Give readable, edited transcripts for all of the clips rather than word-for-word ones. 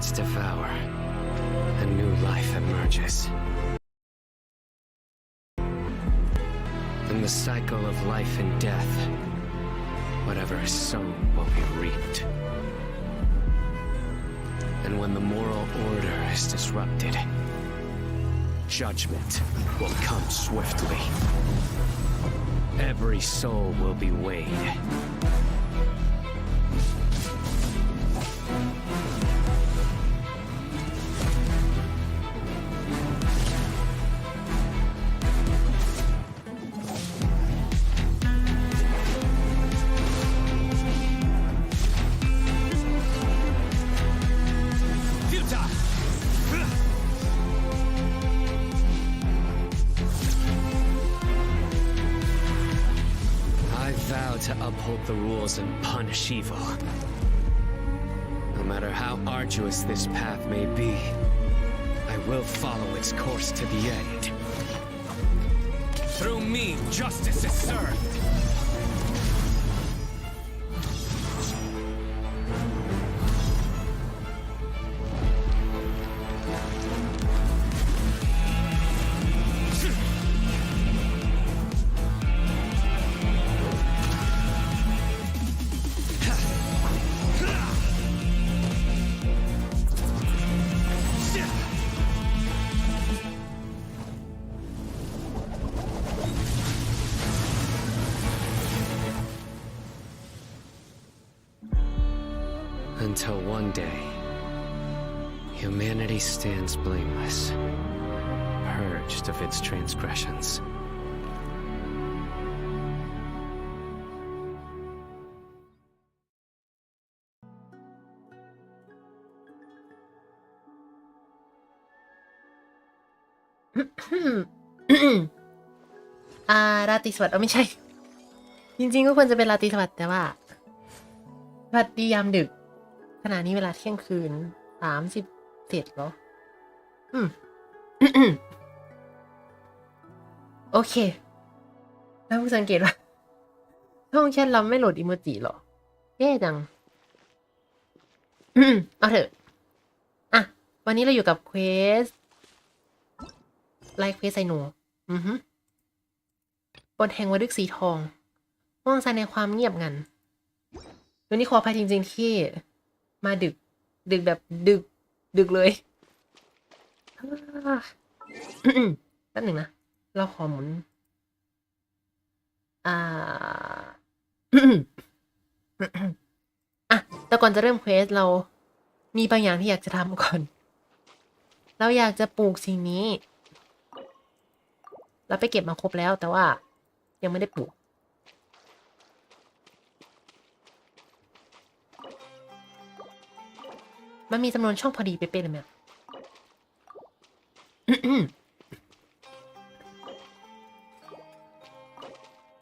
elements devour, a new life emerges. In the cycle of life and death, whatever is sown will be reaped. And when the moral order is disrupted, judgment will come swiftly. Every soul will be weighed. To uphold the rules and punish evil. No matter how arduous this path may be, I will follow its course to the end. Through me, justice is served. Until one day, humanity stands blameless, purged of its transgressions.ราตรีสวัสดิ์ไม่ใช่จริงๆก็ควรจะเป็นราตรีสวัสดิ์แต่ว่าสวัสดียามดึกขณะนี้เวลาเที่ยงคืน37เหรอโอเคแล้วผู้สังเกตว่าช่องแชทเราไม่โหลดอีโมจิหรอแย่จังเอาเถอะอ่ะวันนี้เราอยู่กับเควสไลค์เควสไซโนบทแห่งวฤกษ์สีทองห้องใจในความเงียบงันวันนี้ขออภัยจริงๆที่มาดึกแบบดึกเลยแป๊บหนึ่งนะเราขอหมุนแต่ก่อนจะเริ่มเควสเรามีบางอย่างที่อยากจะทำก่อนเราอยากจะปลูกสิ่งนี้เราไปเก็บมาครบแล้วแต่ว่ายังไม่ได้ปลูกมันมีจำนวนช่องพอดีเป๊ะๆเลยไหม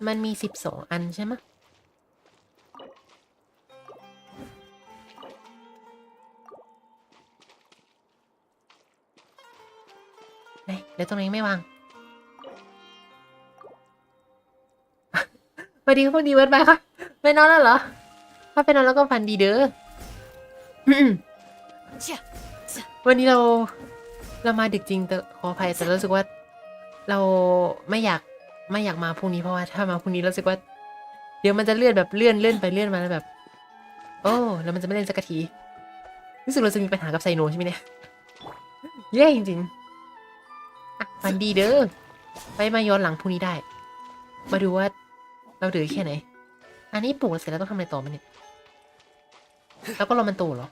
มันมี12 อันใช่ไหมเดี๋ยวตรงนี้ไม่วางสวัสดีครับพอดีเวิร์ดไปค่ะไปนอนแล้วเหรอถ้าไปนอนแล้วก็ฝันดีเด้อวันนี้เรามาดึกจริงแต่ขออภัยแต่รู้สึกว่าเราไม่อยากมาพรุ่งนี้เพราะว่าถ้ามาพรุ่งนี้รู้สึกว่าเดี๋ยวมันจะเลื่อนแบบเลื่อนไปเลื่อนมาแล้วแบบโอ้แล้วมันจะไม่เล่นสักทีรู้สึกเราจะมีปัญหากับไซโนใช่ไหมเนี่ยแย่จริงๆฝันดีเด้อไปมาย้อนหลังพรุ่งนี้ได้มาดูว่าเราดื้อแค่ไหนอันนี้ปลูกเสร็จแล้วต้องทำอะไรต่อมันเนี่ยแล้วก็รอมันโตเหรอ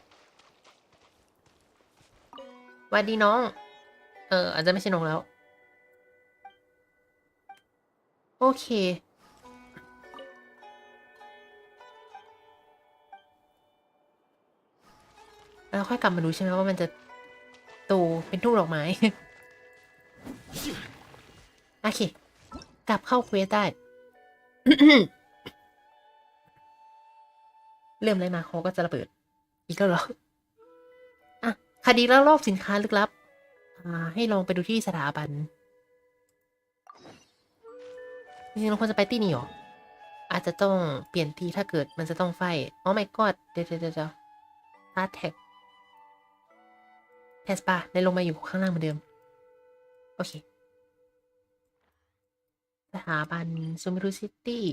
สวัสดีน้องอาจจะไม่ใช่น้องแล้วโอเคแล้วค่อยกลับมาดูใช่ไหมว่ามันจะโตเป็นทุ่งดอกไม้ โอเคกลับเข้าเควสได้ เริ่มอะไรมาเขาก็จะระเบิดอีกแล้วเหรออ่ะคดีลักลอบสินค้าลึกลับให้ลองไปดูที่สถาบันจริงๆเราควรจะไปที่นี่หรออาจจะต้องเปลี่ยนที่ถ้าเกิดมันจะต้องไฟอ๋อไม่กอดเดี๋ยวฮาร์ดแท็ก แคสปาในลงมาอยู่ข้างล่างเหมือนเดิมโอเคสถาบันซูมิรุซิตี้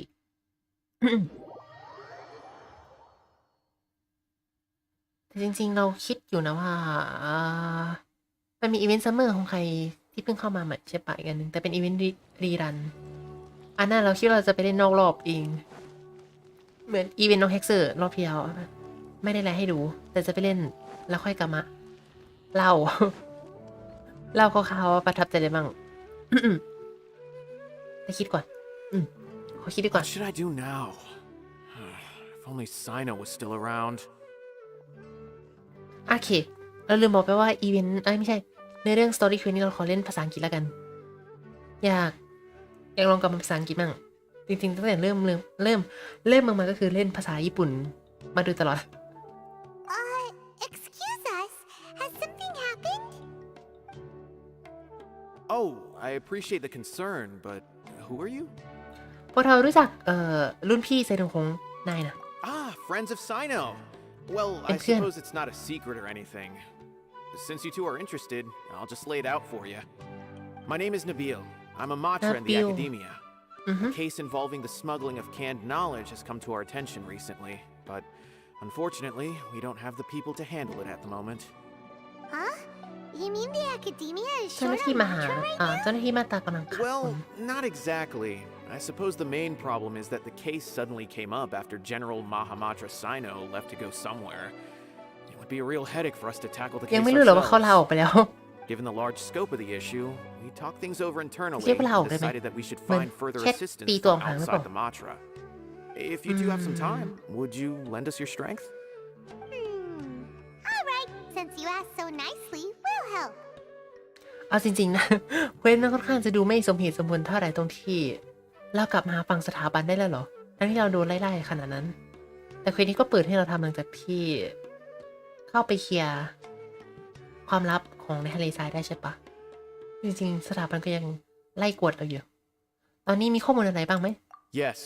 แต่จริงๆเราคิดอยู่นะว่ามันมีอีเวนต์ซัมเมอร์ของใครที่เพิ่งเข้ามาใหม่ใช่ปะอีกอันหนึ่งแต่เป็นอีเวนต์รีรันอันนั้นเราคิดว่าเราจะไปเล่นนอกรอบเองเหมือนอีเวนต์น้องแฮกเซอร์รอบที่แล้วไม่ได้อะไรให้ดูแต่จะไปเล่นแล้วค่อยกลับมาเล่า เล่าคร่าวๆว่าประทับใจอะไรบ้าง ไปคิดก่อนขอคิดดีกว่า What should I do now? If only Cyno was still around. โอเคเราลืมบอกไปว่าอีเวนต์ไม่ใช่ในเรื่อง Story Quest นี้เราขอเล่นภาษาอังกฤษแล้วกันอยากลองกลับมาภาษาอังกฤษบ้างจริงๆตั้งแต่เริ่มมาก็คือเล่นภาษาญี่ปุ่นมาโดยตลอด Excuse us. Has something happened? Oh, I appreciate the concern, but who are you? พวกเรารู้จักรุ่นพี่ไซโนของนายนะ Ah, friends of Cyno. Well, I suppose it's not a secret or anything. Since you two are interested, I'll just lay it out for you. My name is Nabil. I'm a matra in the academia. A case involving the smuggling of canned knowledge has come to our attention recently, but unfortunately, we don't have the people to handle it at the moment. Huh? You mean the academia is เจ้าห short น้าที่ on มหา matra right now? เจ้าหน้าที่มาตรากำลังขาดคน Well, not exactly. I suppose the main problem is that the case suddenly came up after General Mahamatra Cyno left to go somewhere. It would be a real headache for us to tackle the ยัง case ไม่รู้หรอว่าเขาลาออกไปแล้ว Given the large scope of the issue, we talked things over internally เทียบเวลาออก and ได้ไหม decided that we should เหมือน find further แค่ assistance ตีตัว from ห่างหรือเปล่า outside the Matra. If you do have some time, would you lend us your strength? All right. Since you asked so nicely, we'll help. เอาจริงๆนะ เควสมันค่อนข้างจะดูไม่สมเหตุสมผลเท่าไหร่ตรงที่เรากลับมาฝั่งสถาบันได้แล้วเหรอทั้งที่เราโดนไล่ๆขนาดนั้น แต่เควสนี้ก็เปิดให้เราทำหลังจากที่เข้าไปเคลียร์ความลับของในทะเลทรายได้ใช่ปะจริงๆสถาบันก็ยังไล่กวดเราอยู่ตอนนี้มีข้อมูลอะไรบ้างไหม Yes,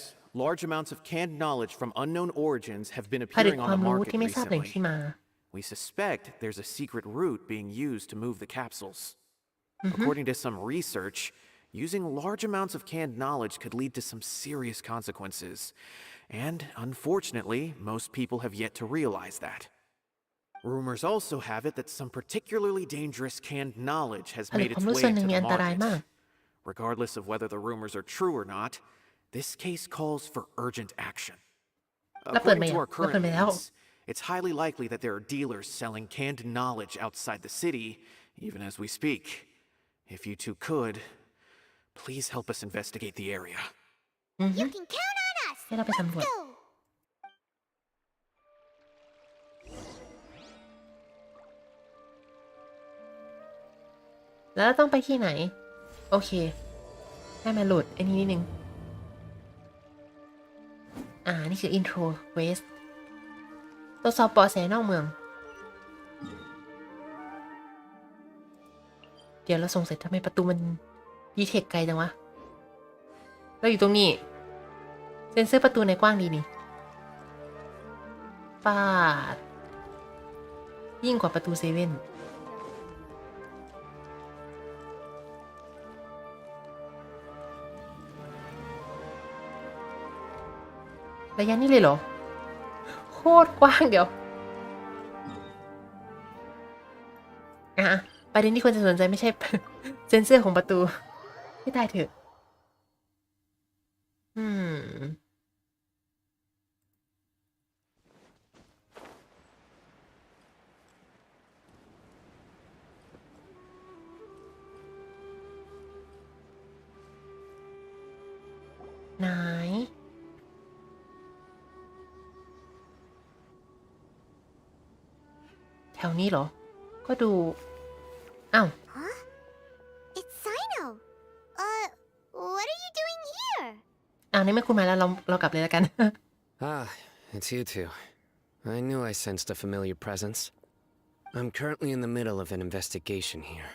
large amounts of canned knowledge from unknown origins have been ผลิต appearing ควา on ม the รู้ market ที่ไม่ทราบแหล่งที่ recently. มา We suspect there's a secret route being used to move the capsules. According to some research, using large amounts of canned knowledge could lead to some serious consequences. And unfortunately, most people have yet to realize that. Rumors also have it that some particularly dangerous canned knowledge has ผลิต made ความ its รู้ way ส่วนหนึ่ into งมี the อันตรายมาก market. Regardless of whether the rumors are true or not, this case calls for urgent action. แล้วเปิดไหม According to อ่ะ our แล้วเปิด current ไปแล้ว leads, it's highly likely that there are dealers selling canned knowledge outside the city, even as we speak. If you two could, please help us investigate the area. You can count on us. ให้เราไปสำรวจ Go. แล้วเราต้องไปที่ไหน โอเคให้มาโหลดไอ้นี้นิดนึงนี่คือ intro quest ตรวจสอบเบาะแสนอกเมือง เดี๋ยวเราส่งเสร็จทำไมประตูมันดีเทคไกลจังวะ เราอยู่ตรงนี้ เซ็นเซอร์ประตูในกว้างดีนี่ปาดยิ่งกว่าประตูเซเว่นระยะนี้เลยเหรอ โคตรกว้างเดี๋ยวประเด็นที่ควรจะสนใจไม่ใช่ เซนเซอร์ของประตูไม่ตายเถอะไหนแถวนี้เหรอ ก็ดูอ้าว Huh? It's Cyno. What are you doing here? นี่ไม่คุณมาแล้วเรากลับเลยแล้วกัน Ah, it's you two. I knew I sensed a familiar presence. I'm currently in the middle of an investigation here.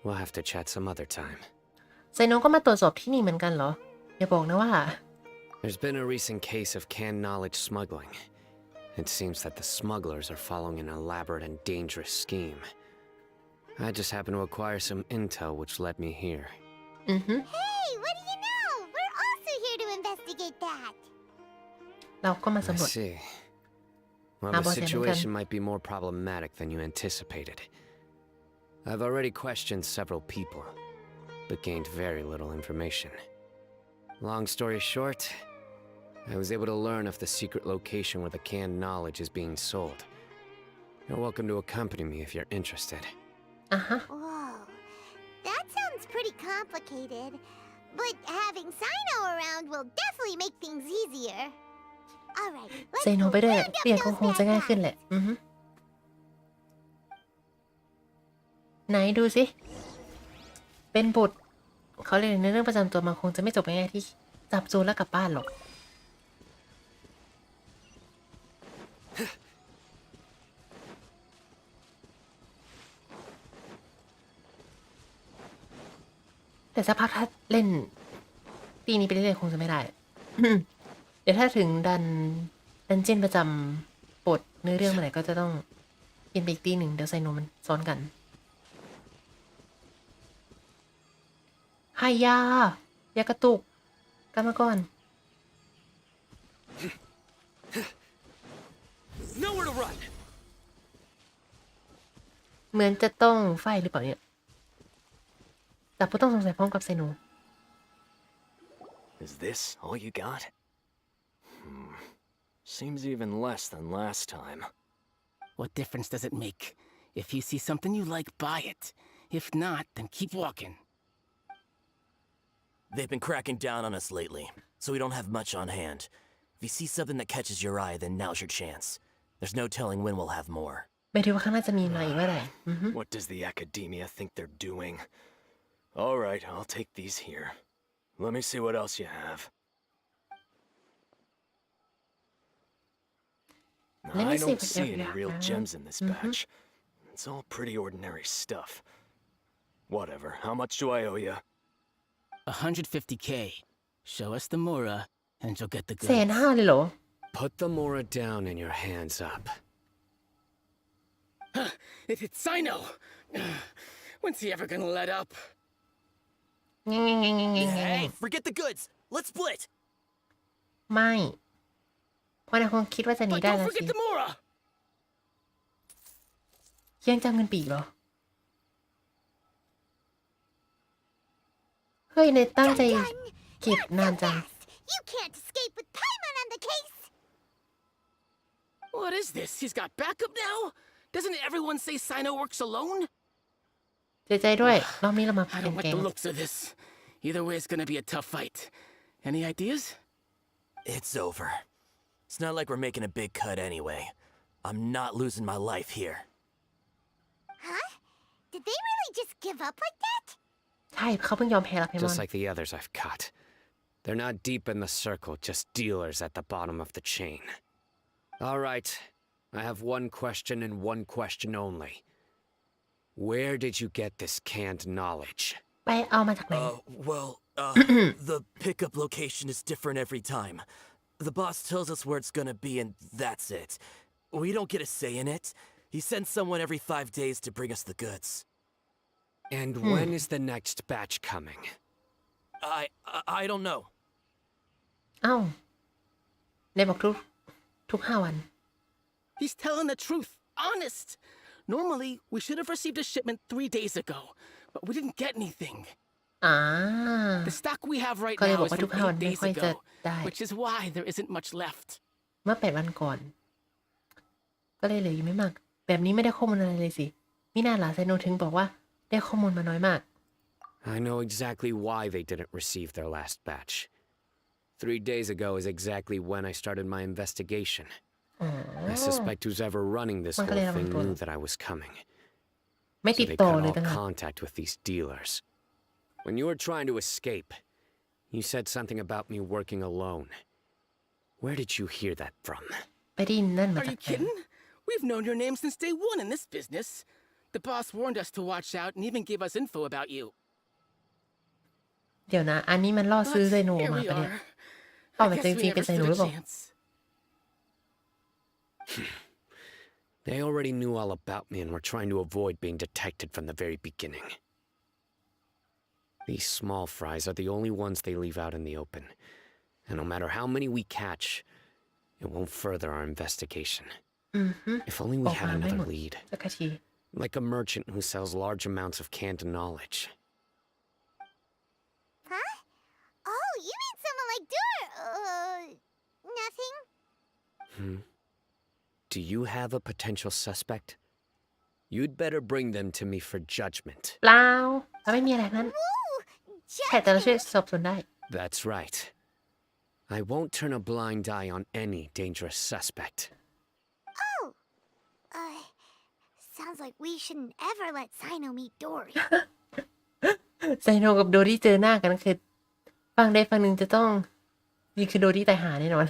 We'll have to chat some other time. ไซโนก็มาตรวจสอบที่นี่เหมือนกันเหรอ อย่าบอกนะว่า There's been a recent case of canned knowledge smuggling. It seems that the smugglers are following an elaborate and dangerous scheme. I just happened to acquire some intel which led me here. Hey, what do you know? We're also here to investigate that. เราก็มา I สำรวจ see. Well, Ah, the boss, yeah, situation might be more problematic than you anticipated. I've already questioned several people, but gained very little information. Long story short, I was able to learn of the secret location where the canned knowledge is being sold. You're welcome to accompany me if you're interested. อ่ะฮะ Whoa, that sounds pretty complicated. But having Cyno around will definitely make things easier. Alright, ใส่ let's หนู go ไปด้วย round up เรียกก็ those คงจะ bad ง่ายขึ้น guys. แหละไหนดูสิ เป็นบุตรเขาเรียกในเรื่องประจำตัวมันคงจะไม่จบง่ายๆที่จับโจรแล้วกลับบ้านหรอก แต่สักพักถ้าเล่นตีนี้ไปเรื่อยๆคงจะไม่ได้ เดี๋ยวถ้าถึงดันเจี้ยนประจำบทเนื้อเรื่องเมื่อไหร่ก็จะต้องเปลี่ยนไปอีกตีหนึ่งเดี๋ยวไซโนมันซ้อนกันไฮยายากระตุกกลับมาก่อน Nowhere to run! เหมือนจะต้องไฟหรือเปล่าเนี่ยจับผู้ต้องสงสัยพร้อมกับไซโน Is this all you got? Seems even less than last time. What difference does it make? If you see something you like, buy it. If not, then keep walking. They've been cracking down on us lately, so we don't have much on hand. If you see something that catches your eye, then now's your chance. There's no telling when we'll have more. ไม่รู้ว่าข้างหน้าจะมีมาอีกเมื่อไหร่ What does the academia think they're doing? All right, I'll take these here. Let me see what else you have. Let me I see don't what see you any have. real gems in this batch. It's all pretty ordinary stuff. Whatever. How much do I owe you? 150K. Show us the Mura, and you'll get the แสน goods. ห้าเลยเหรอ Put the Mora down and your hands up. It hit Cyno. When's he ever gonna let up? Hey, forget the goods! Let's split! ไม่เพราะนายคงคิดว่าจะหนี But ได้ don't แล้วสิ forget the Mura. ยังจำเงินปีกเหรอ เฮ้ยนายตั้งใจเก็บนานจัง You can't escape with Paimon on the case. What is this? He's got backup now? Doesn't everyone say Cyno works alone? เสียใจด้วย รอบนี้เรามา I เป็น don't แก like ง the looks of this. Either way, it's gonna be a tough fight. Any ideas? It's over. It's not like we're making a big cut anyway. I'm not losing my life here. Huh? Did they really just give up like that? ใช่เขาเพิ่งยอมแพ้แล้วเพมอน Just like the others I've caught. They're not deep in the circle, just dealers at the bottom of the chain. All right, I have one question and one question only. Where did you get this canned knowledge? ไปเอามาจากไหน The pickup location is different every time. The boss tells us where it's gonna be and that's it. We don't get a say in it. He sends someone every 5 days to bring us the goods. And when is the next batch coming? I don't know. เอ้าในบอกทุก5 วัน He's telling the truth. Honest. Normally, we should have received a shipment 3 days ago, but we didn't get anything. อ่า The stock we have right ก็เลย now บอก is ว่าทุ from ก5 วัน 8 ไม่ days ค่อยจะ ago, ได้ which is why there isn't much left. เมื่อ8 วันก่อน ก็เลยเหลืออยู่ไม่มาก แบบนี้ไม่ได้ข้อมูลอะไรเลยสิมิน่าล่ะไซโนถึงบอกว่าได้ข้อมูลมาน้อยมาก I know exactly why they didn't receive their last batch. 3 days ago is exactly when I started my investigation. I suspect whoever running this whole thing knew that I was coming. ไม่ So ติด they ต่อ cut เลย all ต่างหาก contact with these dealers. When you were trying to escape, you said something about me working alone. Where did you hear that from? ไปได้ยินนั่นมา Are จาก you ไหน kidding? We've known your name since day one in this business. The boss warned us to watch out and even gave us info about you. เดี๋ยวนะ อันนี้มันล่อ But ซื้อไซโน here มา we ปะเนี่ย are. เปล่า I มัน guess จ we ริงๆ never เป็นไซโน stood ห a รือเปล่า chance. They already knew all about me and were trying to avoid being detected from the very beginning. These small fries are the only ones they leave out in the open. And no matter how many we catch, it won't further our investigation. If only we had another lead. Like a merchant who sells large amounts of canned knowledge. Huh? Oh, you mean someone like nothing? Do you have a potential suspect? You'd better bring them to me for judgment. เปล่าไม่มีอะไรนั้น Whoa! แค่แต่เราช่วยสอบสวนได้ That's right. I won't turn a blind eye on any dangerous suspect. Oh! Sounds like we shouldn't ever let Cyno meet Dory. ไซโนกับโดรี่เจอหน้ากันคือฝั่งใดฝั่งหนึ่งจะต้องนี่คือโดรี่ตายหาแน่นอน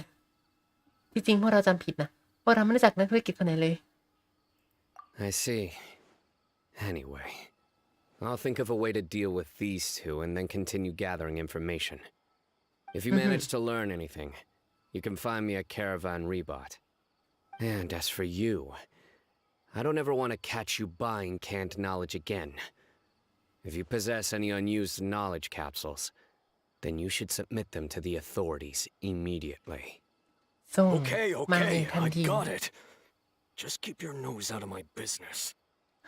ที่จริงพวกเราจำผิดนะพวกเราไม่รู้จักนักธุรกิจคนไหนเลย I see. Anyway, I'll think of a way to deal with these two and then continue gathering information. If you manage to learn anything, you can find me at Caravan Rebot. And as for you, I don't ever want to catch you buying canned knowledge again. If you possess any unused knowledge capsules, then you should submit them to the authorities immediately. ส่ง Okay, มาเอ okay, งทัน I ที got it. Just keep your nose out of my business.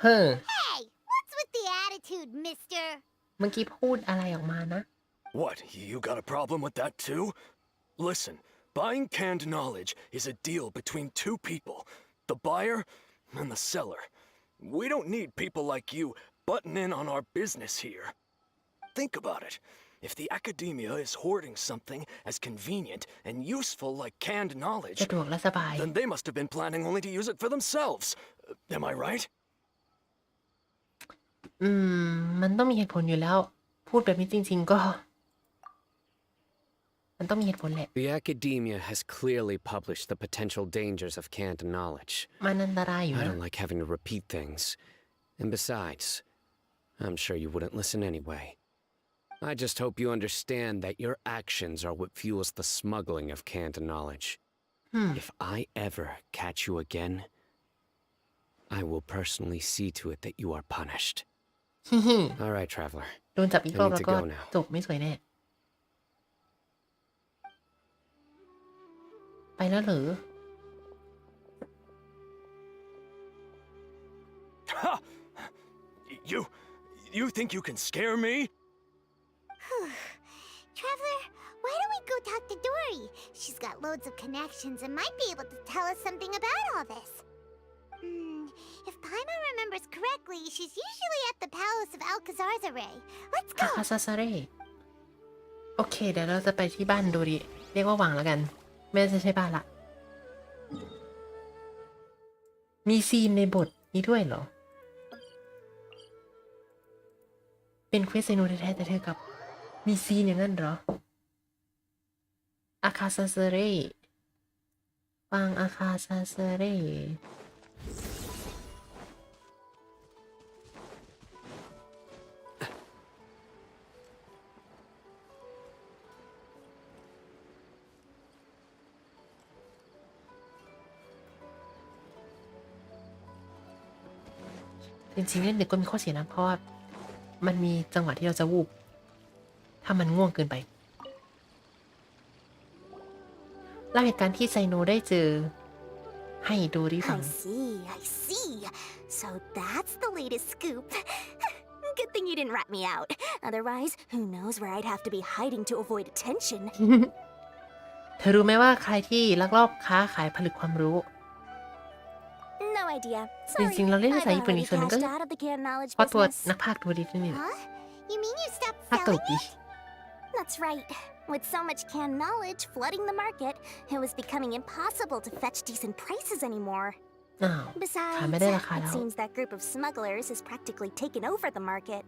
เฮ้อ Hey, what's with the attitude, mister? เมื่อกี้พูดอะไรออกมานะ What, you got a problem with that too? Listen, buying canned knowledge is a deal between two people, the buyer and the seller. We don't need people like you butting in on our business here. Think about it. If the academia is hoarding something as convenient and useful like canned knowledge, สะดวกและสบาย then they must have been planning only to use it for themselves. Am I right? มันต้องมีเหตุผลอยู่แล้ว พูดแบบนี้จริงๆก็ มันต้องมีเหตุผลแหละ The academia has clearly published the potential dangers of canned knowledge. มันอันตรายอยู่ I นะ don't like having to repeat things. And besides, I'm sure you wouldn't listen anyway. I just hope you understand that your actions are what fuels the smuggling of canned knowledge. If I ever catch you again, I will personally see to it that you are punished. All right, traveler. โดนจับอีกรอบ I แล้ need ว to ก็ go now. จบไม่สวยแน่ ไปแล้วเหรอ Ha! You think you can scare me? Traveler, why don't we go talk to Dory? She's got loads of connections and might be able to tell us something about all this. If Paimon remembers correctly, she's usually at the palace of Alcazar's. Let's อา go! คาซาซาเร่โอเค เดี๋ยวเราจะไปที่บ้านโดริเรียกว่าหวังแล้วกัน ไม่น่าจะใช่บ้านละ มีซีนในบทนี้ด้วยเหรอ เป็นเควสไซโนแท้ๆแต่เธอกับ มีซีนอย่างนั้นเหรอ อาคาซาซาเร่ฟังอาคาซาซาเร่ จริงๆเล่นดึกก็มีข้อเสียนะเพราะว่ามันมีจังหวะที่เราจะวูบถ้ามันง่วงเกินไปเล่าเหตุการณ์ที่ไซโนได้เจอให้โดริฟัง I see. So that's the latest scoop. Good thing you didn't rat me out. Otherwise, who knows where I'd have to be hiding to avoid attention. เธอรู้ไหมว่าใครที่ลักลอบค้าขายผลึกความรู้ No idea. จ Sorry, ริงๆเราเล่นภา I've ษาญี่ปุ่นอี already กส่วนหนึงก็ cashed out of the canned knowledge เพราะตัว business. นักพากย์ตัวดีนี่ Huh? You mean you stopped พากย์ตัว selling ดี it? That's right. With so much canned knowledge flooding the market, it was becoming impossible to fetch decent prices anymore. อ้าว Besides, ขายไม่ได้ราคา it แล้ว seems that group of smugglers has practically taken over the market.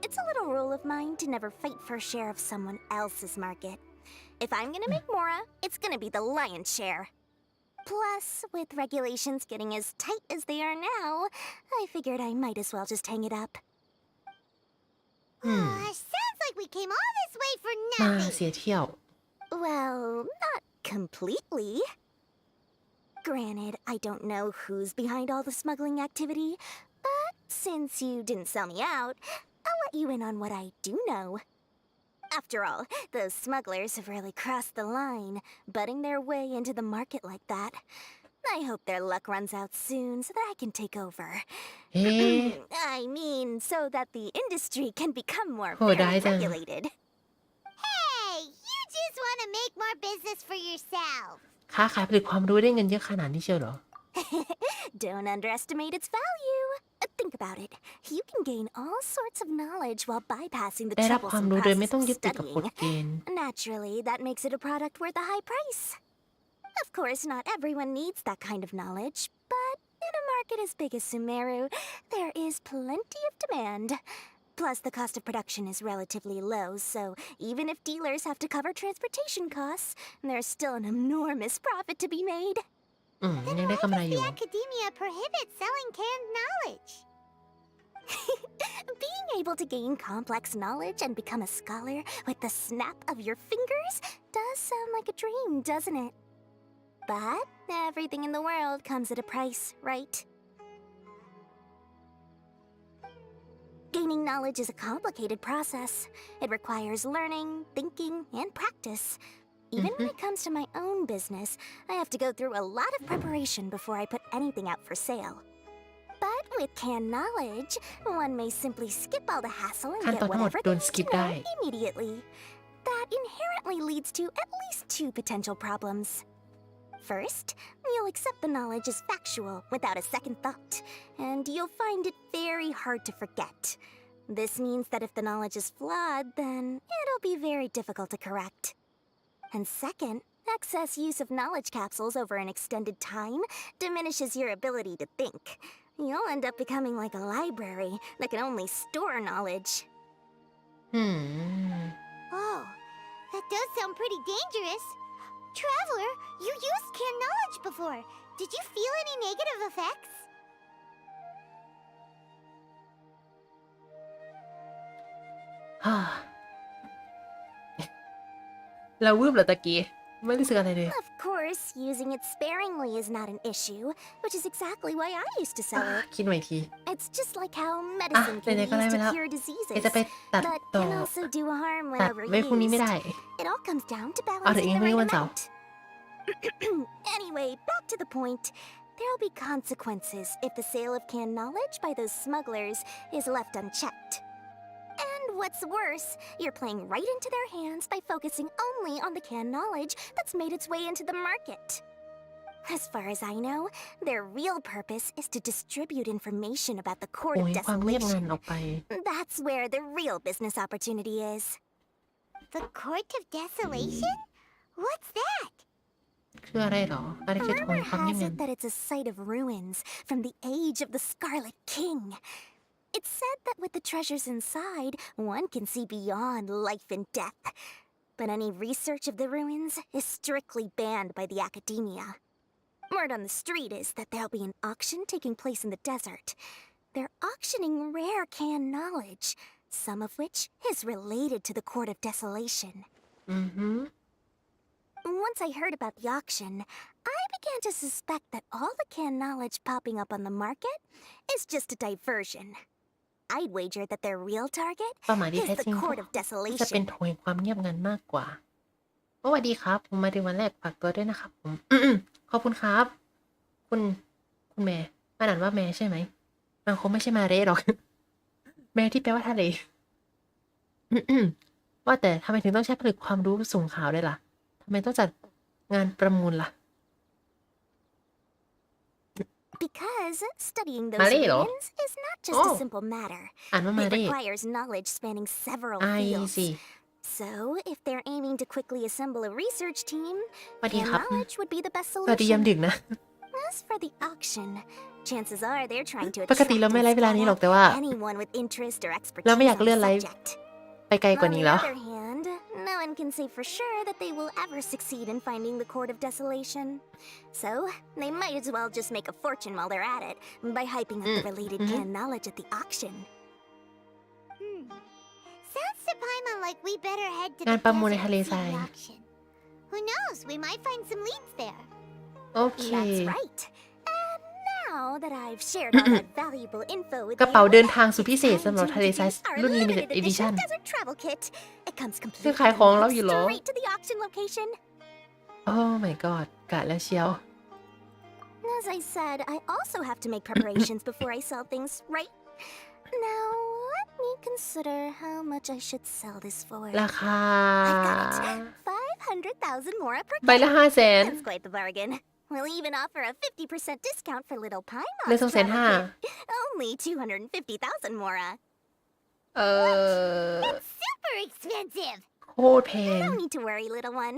It's a little rule of mine to never fight for a share of someone else's market. If I'm gonna make Mora, it's gonna be the lion's share. Plus, with regulations getting as tight as they are now, I figured I might as well just hang it up. Sounds like we came all this way for มา nothing. เสียเที่ยว Well, not completely. Granted, I don't know who's behind all the smuggling activity, but since you didn't sell me out, I'll let you in on what I do know. After all, those smugglers have really crossed the line, butting their way into the market like that. I hope their luck runs out soon so that I can take over. เอ๊ะ I mean, so that the industry can become more โหดร้าย very จัง regulated. Hey, you just want to make more business for yourself. ค้าขายผลิตความรู้ได้เงินเยอะขนาดนี้เชียวเหรอ Don't underestimate its value. Think about it. You can gain all sorts of knowledge while bypassing the ได้รับความ troublesome รู้โดยไม่ process ต้อง of ยึดติดกับกฎ studying. เกณฑ์ Naturally, that makes it a product worth a high price. Of course, not everyone needs that kind of knowledge, but in a market as big as Sumeru, there is plenty of demand. Plus, the cost of production is relatively low, so even if dealers have to cover transportation costs, there's still an enormous profit to be made. ยังได้กำไรอยู่ The academia prohibits selling canned knowledge. Being able to gain complex knowledge and become a scholar with the snap of your fingers does sound like a dream, doesn't it? But everything in the world comes at a price, right? Gaining knowledge is a complicated process. It requires learning, thinking, and practice. Even when it comes to my own business, I have to go through a lot of preparation before I put anything out for sale. But with canned knowledge, one may simply skip all the hassle and ขั้น get ตอนทั้งหมด whatever โด they น need สกิป to ได้ know immediately. That inherently leads to at least 2 potential problems. First, you'll accept the knowledge as factual without a second thought, and you'll find it very hard to forget. This means that if the knowledge is flawed, then it'll be very difficult to correct. And second, excess use of knowledge capsules over an extended time diminishes your ability to think. You'll end up becoming like a library that can only store knowledge. อืม Oh, that does sound pretty dangerous. Traveler, you used canned knowledge before. Did you feel any negative effects? ฮ่าเราวืบเหรอตะกี้ไม่รู้สึกอะไรเลย Of course, using it sparingly is not an issue, which is exactly why I used to sell it. คิดใหม่ที It's just like how medicine can ไหน be ๆก็ได้ used ไป to แล้ว cure เดี๋ยวจะไป diseases, ตัด but ต่อ can also do harm when ตัดไว้พรุ่งนี้ไม่ได้ overused. It all comes down to เอาถึง balancing ยัง the ไม่ right วันเสาร์ amount. Anyway, back to the point. There'll be consequences if the sale of canned knowledge by those smugglers is left unchecked. And what's worse, you're playing right into their hands by focusing only on the canned knowledge that's made its way into the market. As far as I know, their real purpose is to distribute information about the Court โอ้ of ยความเงียบงัน Desolation. ออกไป That's where the real business opportunity is. The Court of Desolation? What's that? คืออะไรหรอ อะไรคือโท Rumor นความเงียบ has งัน it that it's a site of ruins from the age of the Scarlet King. It's said that with the treasures inside, one can see beyond life and death. But any research of the ruins is strictly banned by the academia. Word on the street is that there'll be an auction taking place in the desert. They're auctioning rare canned knowledge, some of which is related to the Court of Desolation. อือฮึ Once I heard about the auction, I began to suspect that all the canned knowledge popping up on the market is just a diversion. I'd wager that their real target เป้าหมายที่แท้ is จริ the ง Court of จะเป็น Desolation. โทนความเงียบงันมากกว่าสวัสดีครับ ผมมาถึงวันแรกฝากตัวด้วยนะครับผม ขอบคุณครับ คุณแม่มันอ่านว่าแม่ใช่ไหมมันคงไม่ใช่มาเร่หรอก แม่ที่แปลว่าทะเล ว่าแต่ทำไมถึงต้องใช้ผลึกความรู้สูงขาวด้วยล่ะทำไมต้องจัดงานประมูลล่ะ Because studying those Mali, no? ruins is not just Oh. a simple matter. อ่านว่ามา It เร่ requires knowledge spanning several I fields. see So, if they're aiming to quickly assemble a research team, สวัสดี canned ครับ knowledge would be the best สวัสดียาม solution. ดึกนะ As for the auction, chances are they're trying to ปก attract ติเราไม่ and ไลฟ์เวลา scout นี้หรอก out แต่ว่า anyone with interest or เรา expertise ไม่อยาก on เลื่อน the ไลฟ์ subject. ไปไกลกว่า On นี้ the แล้ว other hand, no one can say for sure that they will ever succeed in finding the Court of Desolation. So, they might as well just make a fortune while they're at it by hyping up the related canned knowledge at the auction. Sounds to Paimon like we better head to งาน the ประมูลใน desert ทะเล and ท see ราย the auction. Who knows, we might find some leads there. โอเค That's right. And now that I've shared all that valuable info with กระเป๋า you, เดินทางสู่พิ it's เศษ time สำหรับ to ทะเลทราย introduce our รุ่น limited limited edition edition desert travel kit. It comes ซึ่ง complete ขายของเราอยู่เหรอ straight to the auction location. Oh my god กะแล้วเชียว As I said, I also have to make preparations before I sell things, right? Now, let me consider how much I should sell this for. ราคา I've got it. 500,000 mora per ใบละ kit. 500,000 That's quite the bargain. We'll even offer a 50% discount for little Pie เลย Moss travel 250,000 kit. Only 250,000 mora. That's super expensive. โคตรแพง No need to worry, little one.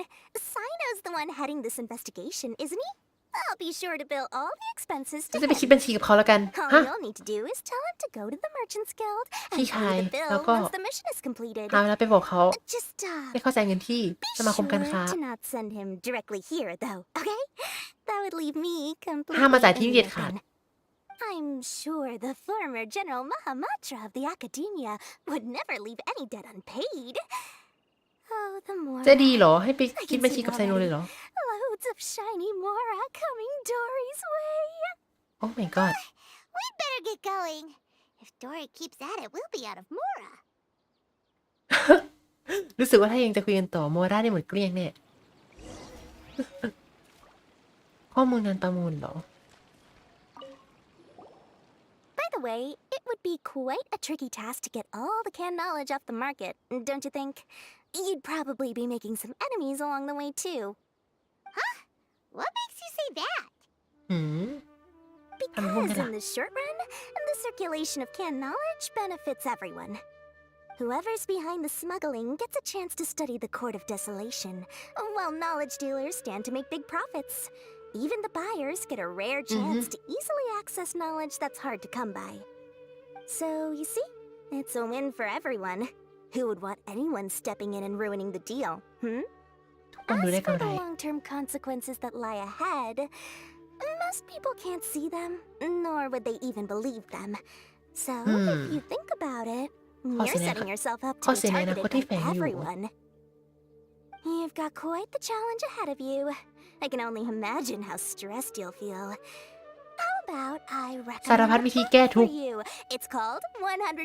Cyno's the one heading this investigation, isn't he? I'll be sure to bill all the expenses ฉั to นจะไปคิด him. บัญชีกับเขาแล้วกัน All ฮะ you'll need to do is tell him to go to the Merchants Guild and พี่ชาย pay the bill แล้วก็ once the mission is completed. หาเวลาไปบอกเขา Just ให้เข้าใจายเงินที่ส be มาคมการค้า sure to not send him directly here, though. Okay? That would leave me ห้ามมา completely จ่ายที่ in นี่ the เด็ดขาด open. I'm sure the former General Mahamatra of the Academia would never leave any debt unpaid. Oh, the more จะดีเหรอ ให้ไป I คิด can บัญชี see กับไซโนเลย already. เหรอ Loads of shiny mora coming Dory's way. Oh my god We'd better get going. If Dory keeps at it, we'll be out of Mora. รู้สึกว่าถ้ายังจะคุยกันต่อโมราได้หมดเกลี้ยงแน่ ข้อมูลงานประมูลเหรอ By the way, it would be quite a tricky task to get all the canned knowledge off the market, don't you think? You'd probably be making some enemies along the way, too. What makes you say that? หืม Because in the short run, the circulation of canned knowledge benefits everyone. Whoever's behind the smuggling gets a chance to study the Court of Desolation, while knowledge dealers stand to make big profits. Even the buyers get a rare chance to easily access knowledge that's hard to come by. So, you see, it's a win for everyone. Who would want anyone stepping in and ruining the deal, ทุกคนดู As ได้ for กำไร the long-term consequences that lie ahead, most people can't see them, nor would they even believe them. So, if you think about it, you're setting yourself up to be targeted by everyone. You've got quite the challenge ahead of you. I can only imagine how stressed you'll feel. How about I สารพัด recommend วิ a ธี book แก้ทุ for กข์ you? It's called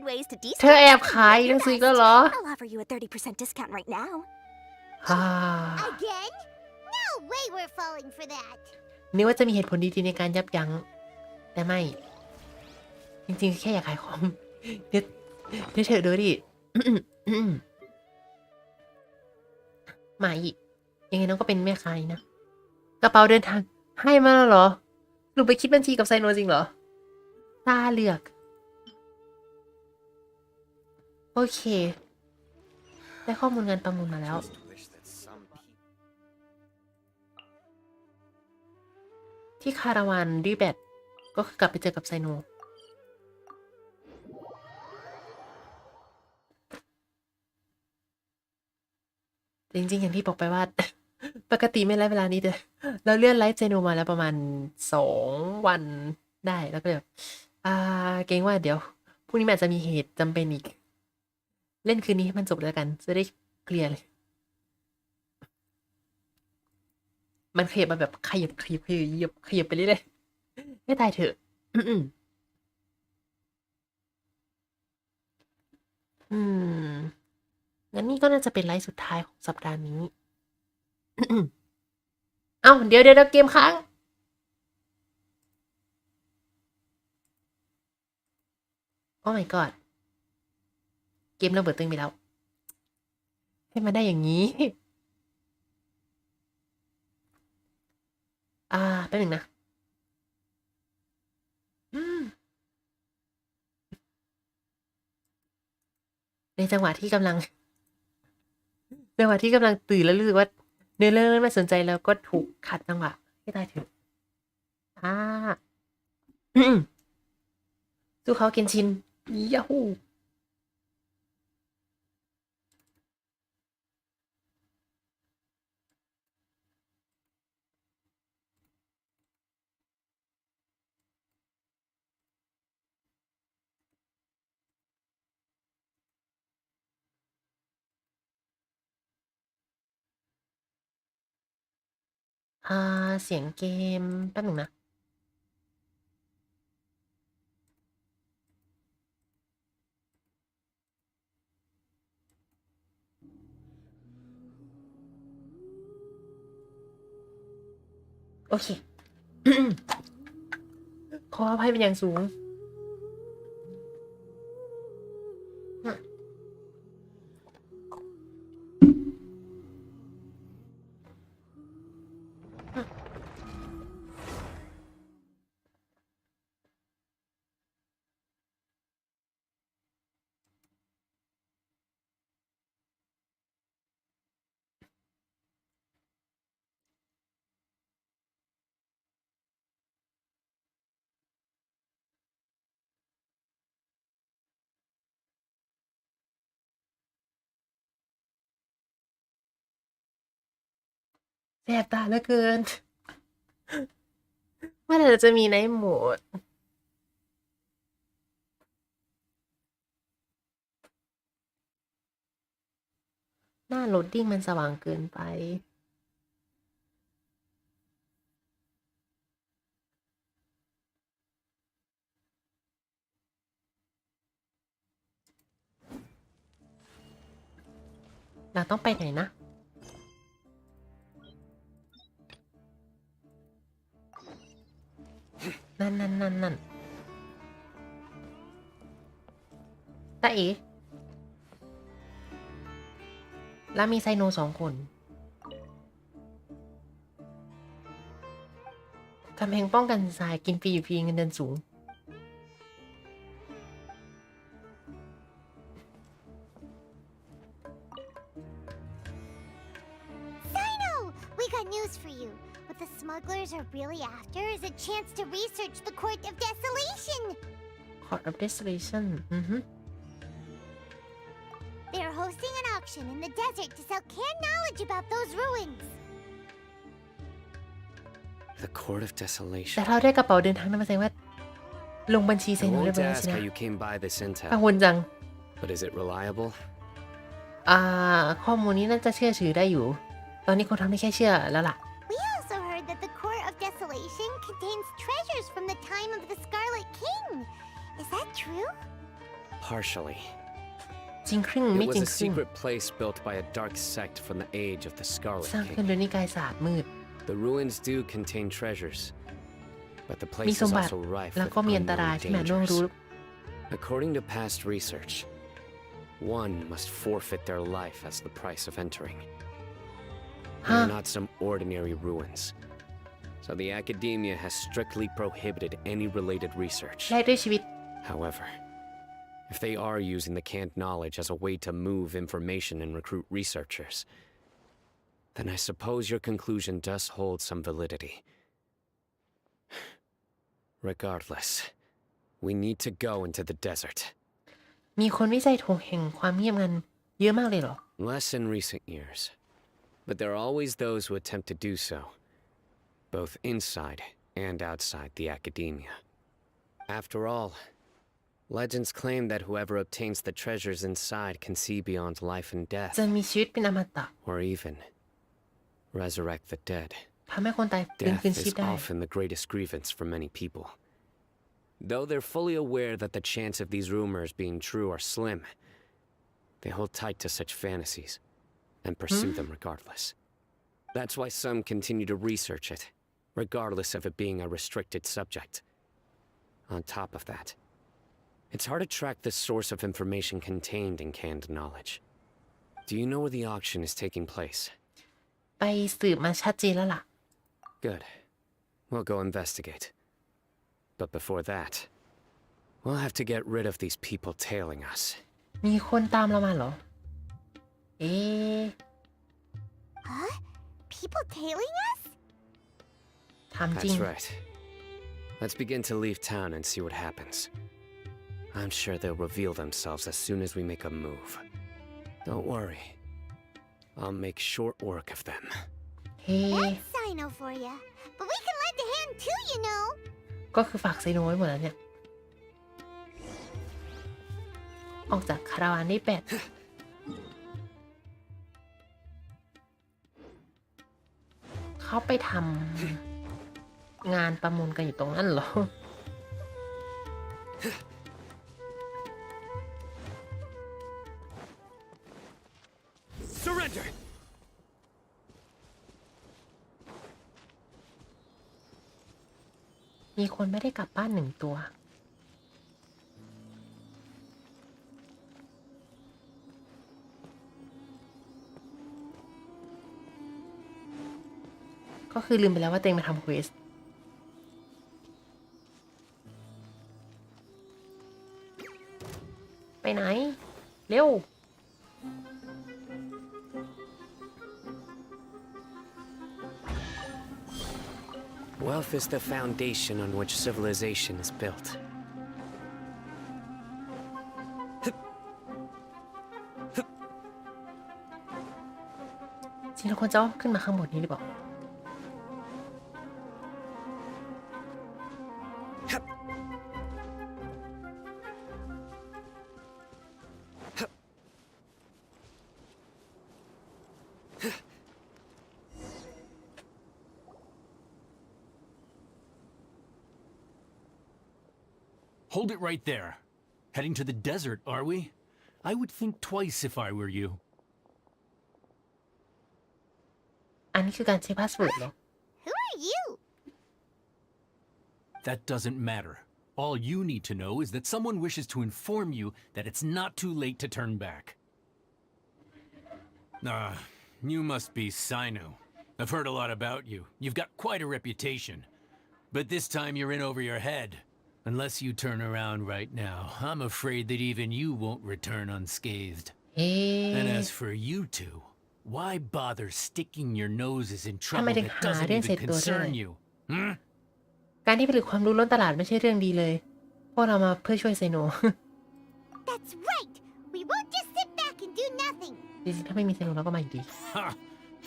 100 Ways to เธอ De-Stress แอบ and ขาย Live หนั Your งสืออีก Best. แล้วเหรอ I'll offer you a 30% discount right now. ฮ่า Again? No way we're falling for that. นึกว่าจะมีเหตุผลดีๆในการยับยั้ง แต่ไม่ จริงๆ แค่อยากขายของ เดี๋ยวเธอดูดิ มาอีก ยังไงน้องก็เป็นแม่ค้านะ กระเป๋าเดินทาง ให้มาแล้วเหรอหนูไปคิดบัญชีกับไซโนจริงเหรอ ตาเหลือก โอเค ได้ข้อมูลงานประมูลมาแล้ว ที่คาราวานรีแบตก็คือกลับไปเจอกับไซโน จริงๆ อย่างที่บอกไปว่า ปกติไม่ไลฟ์เวลานี้แต่เราเลื่อนไลฟ์ไซโนมาแล้วประมาณ2 วันได้ แล้วก็แบบเกรงว่าเดี๋ยวพรุ่งนี้มันอาจจะมีเหตุจำเป็นอีก เล่นคืนนี้ให้มันจบแล้วกัน จะได้เคลียร์เลย มันขยับมาแบบขยับไปเรื่อยๆไม่ตายเถอะ งั้นนี่ก็น่าจะเป็นไลฟ์สุดท้ายของสัปดาห์นี้ เอ้าเดี๋ยวเกมค้าง โอ้ my god เกมระเบิดตึงไปแล้ว ให้มันได้อย่างนี้ แป๊บหนึ่งนะ ในจังหวะที่กำลังตื่นแล้วรู้สึกว่าเนื้อเรื่องไม่สนใจแล้วก็ถูกขัดจังหวะให้ตายเถอะสู้เขาเกนชินยาฮู เสียงเกมแป๊บหนึ่งนะโอเค ขออภัยเป็นอย่างสูงแสบตาเหลือเกิน เมื่อไหร่เราจะมีไนท์โหมดหน้าโหลดดิ้งมันสว่างเกินไปเราต้องไปไหนนะนั่นตาเอ๋แล้วมีไซโน2 คนกำแพงป้องกันทรายกินฟรีอยู่ฟรีเงินเดือนสูง Cyno! We got news for you. What the smugglers are really after is a chance to research the Court of Desolation. Court of Desolation They are hosting an auction in the desert to sell canned knowledge about those ruins. The Court of แต่ Desolation. เราได้กระเป๋าเดินทางนั้นมาแสดงว่าลงบัญชีไซ I โนเรียบ won't ร้อยแล้ว ask ใช่ไหม how you came by this กัง intel, วลจัง but is it reliable? ข้อมูลนี้น่าจะเชื่อถือได้อยู่ ตอนนี้คงทำได้แค่เชื่อแล้วล่ะ We also heard that the Court of Desolation contains treasures from the time of the Scarlet King. Is that true? Partially. จริงครึ่ง ไม่ It จริง was ค a รึ่ง secret place built by a dark sect from the age of the ส Scarlet ร้างขึ้น King. โดยนิกายศาสตร์มืด The ruins do contain treasures, but the มี place ส is มบัติ also rife แล้ว with ก็มีอันตราย unknown ที่แม้ต้องรู้ dangers. According to past research, one must forfeit their life as the price of entering. They're not some ordinary ruins. So the academia has strictly prohibited any related research. แลกด้วยชีวิต However, if they are using the canned knowledge as a way to move information and recruit researchers, then I suppose your conclusion does hold some validity. Regardless, we need to go into the desert. มีคนวิจัยธงแห่งความเงียบงันเยอะมากเลยเหรอ Less in recent years, but there are always those who attempt to do so, both inside and outside the academia. After all, legends claim that whoever obtains the treasures inside can see beyond life and death, จะมีชีวิตเป็นอมตะ or even resurrect the dead. ทำให้คนตายฟื้น Death คืนชีพ is ได้ often the greatest grievance for many people. Though they're fully aware that the chance of these rumors being true are slim, they hold tight to such fantasies and pursue them regardless. That's why some continue to research it, regardless of it being a restricted subject. On top of that, it's hard to track the source of information contained in canned knowledge. Do you know where the auction is taking place? ไปสืบมาชัดเจนแล้วล่ะ Good. We'll go investigate. But before that, we'll have to get rid of these people tailing us. มีคนตามเรามาเหรอ เอ๊ะ Huh? People tailing us? ถามจริง That's right. Let's begin to leave town and see what happens. I'm sure they'll reveal themselves as soon as we make a move. Don't worry. I'll make short work of them. เฮ้ That's Cyno for ya. But we can lend a hand too, you know. ก็คือฝากไซโนไว้หมดแล้วเนี่ย ออกจากคาราวานได้8เข เขาไปทำงานประมูลกันอยู่ตรงนั้นเหรอ Surrender! มีคนไม่ได้กลับบ้าน1 ตัวก็คือลืมไปแล้วว่าตัวเองมาทำเควสไปไหน เร็ว Wealth is the foundation on which civilization is built. จริงเราควรจะขึ้นมาข้างบนนี้หรือเปล่า Hold it right there. Heading to the desert, are we? I would think twice if I were you. อันนี้คือการใช้พาสเวิร์ดเหรอ Who are you? That doesn't matter. All you need to know is that someone wishes to inform you that it's not too late to turn back. You must be Cyno. I've heard a lot about you. You've got quite a reputation. But this time you're in over your head. Unless you turn around right now, I'm afraid that even you won't return unscathed. เอ๊ะ And as for you two, why bother sticking your noses in ทำ trouble ไมถึง that หา doesn't เรื่องเสร็ even จตัวด้วย concern you? Hmm? การที่ผลิตความรู้ล้นตลาดไม่ใช่เรื่องดีเลย พวกเรามาเพื่อช่วยไซโน That's right! We won't just sit back and do nothing! จริงๆถ้าไม่มีไซโนเราก็มาอยู่ดี Ha!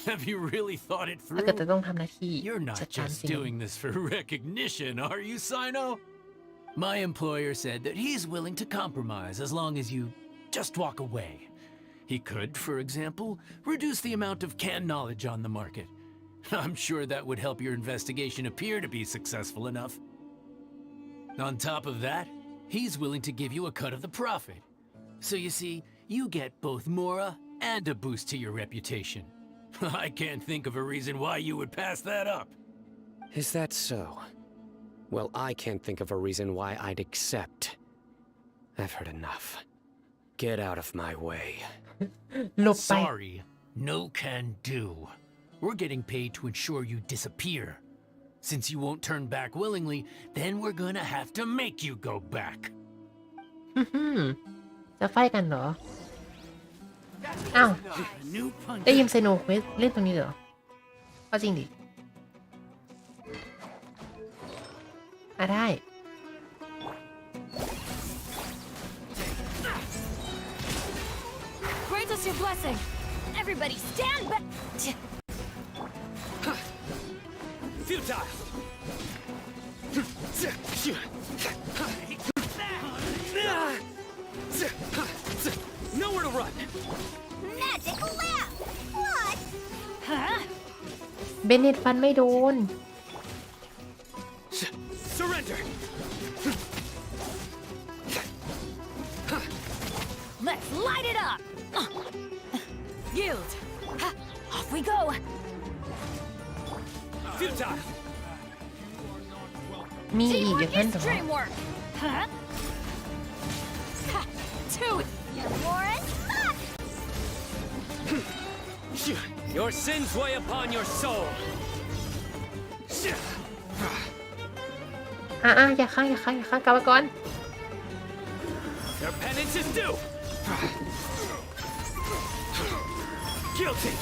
Have you really thought it ถ้าเกิด through? จะต้องทำหน้าที่ You're จั not ดการ just ไซโน doing this for recognition, are you, Cyno? My employer said that he's willing to compromise as long as you just walk away. He could, for example, reduce the amount of canned knowledge on the market. I'm sure that would help your investigation appear to be successful enough. On top of that, he's willing to give you a cut of the profit. So you see, you get both Mora and a boost to your reputation. I can't think of a reason why you would pass that up. Is that so? Well, I can't think of a reason why I'd accept. I've heard enough. Get out of my way. หลบไป Sorry, no can do. We're getting paid to ensure you disappear. Since you won't turn back willingly, then we're gonna have to make you go back. จะไฟกันเหรอ อ้าว ได้ยินไซโนเควสเล่นตรงนี้เหรอก็จริงดิได้ Grant us your blessing. Everybody stand back. Futile! Nowhere to run! Magic lamp! What? Huh? เบนเน็ตฟันไม่โดน Surrender! Let's light it up. Yield. Off we go. Futile! มีอีกอย่างนั้นเหรอ Dream work. Huh? Ha, Tooth. Morris, up! Your sins weigh upon your soul! อย่าค้างกลับมาก่อน Your penance is due! Guilty!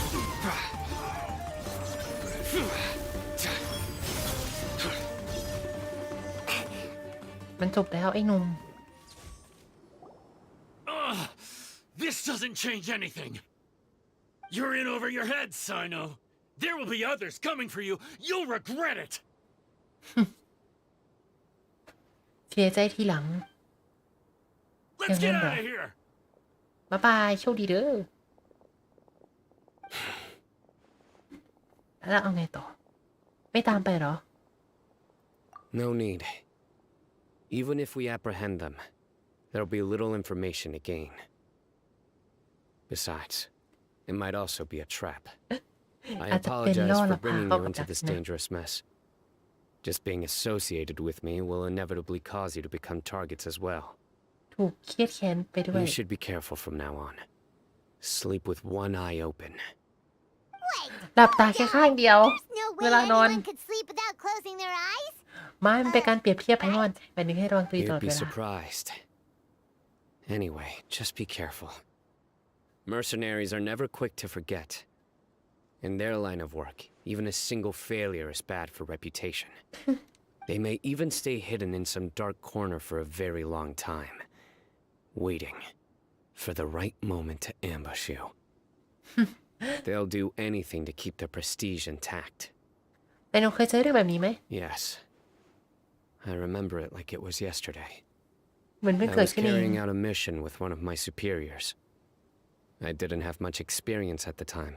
มันจบแล้วไอ้หนุ่ม This doesn't change anything. You're in over your head, Cyno. There will be others coming for you. You'll regret it. เสียใจทีหลัง Let's get out of here. บ๊ายบายโชคดีเด้อแล้วเอาไงต่อ ไม่ตามไปเหรอ No need. Even if we apprehend them, there'll be little information to gain. Besides, it might also be a trap. I อาจจะเป็น apologize ล่อ for เราพา bringing เข้า you กับ into ดัก this นะ dangerous mess. Just being associated with me will inevitably cause you to become targets as well. ถูกเครียดแค้นไปด้วย You should be careful from now on. Sleep with one eye open. Wait, หลับตาแค่ข้างเดียว no เว way ลานอน anyone could sleep without closing their eyes. ไม่มันเป็นการเปรียบเทียบไพมอนเป็นนึงให้ระวังตัวตลอ You'd ด be เวลา surprised. Anyway, just be careful. Mercenaries are never quick to forget. In their line of work, even a single failure is bad for reputation. They may even stay hidden in some dark corner for a very long time, waiting for the right moment to ambush you. They'll do anything to keep their prestige intact. แต่หนูเคยเจอเรื่องแบบนี้ไหม Yes. I remember it like it was yesterday. เหมือนเพิ่ง I เกิด was ขึ้นเอง carrying out a mission with one of my superiors. I didn't have much experience at the time,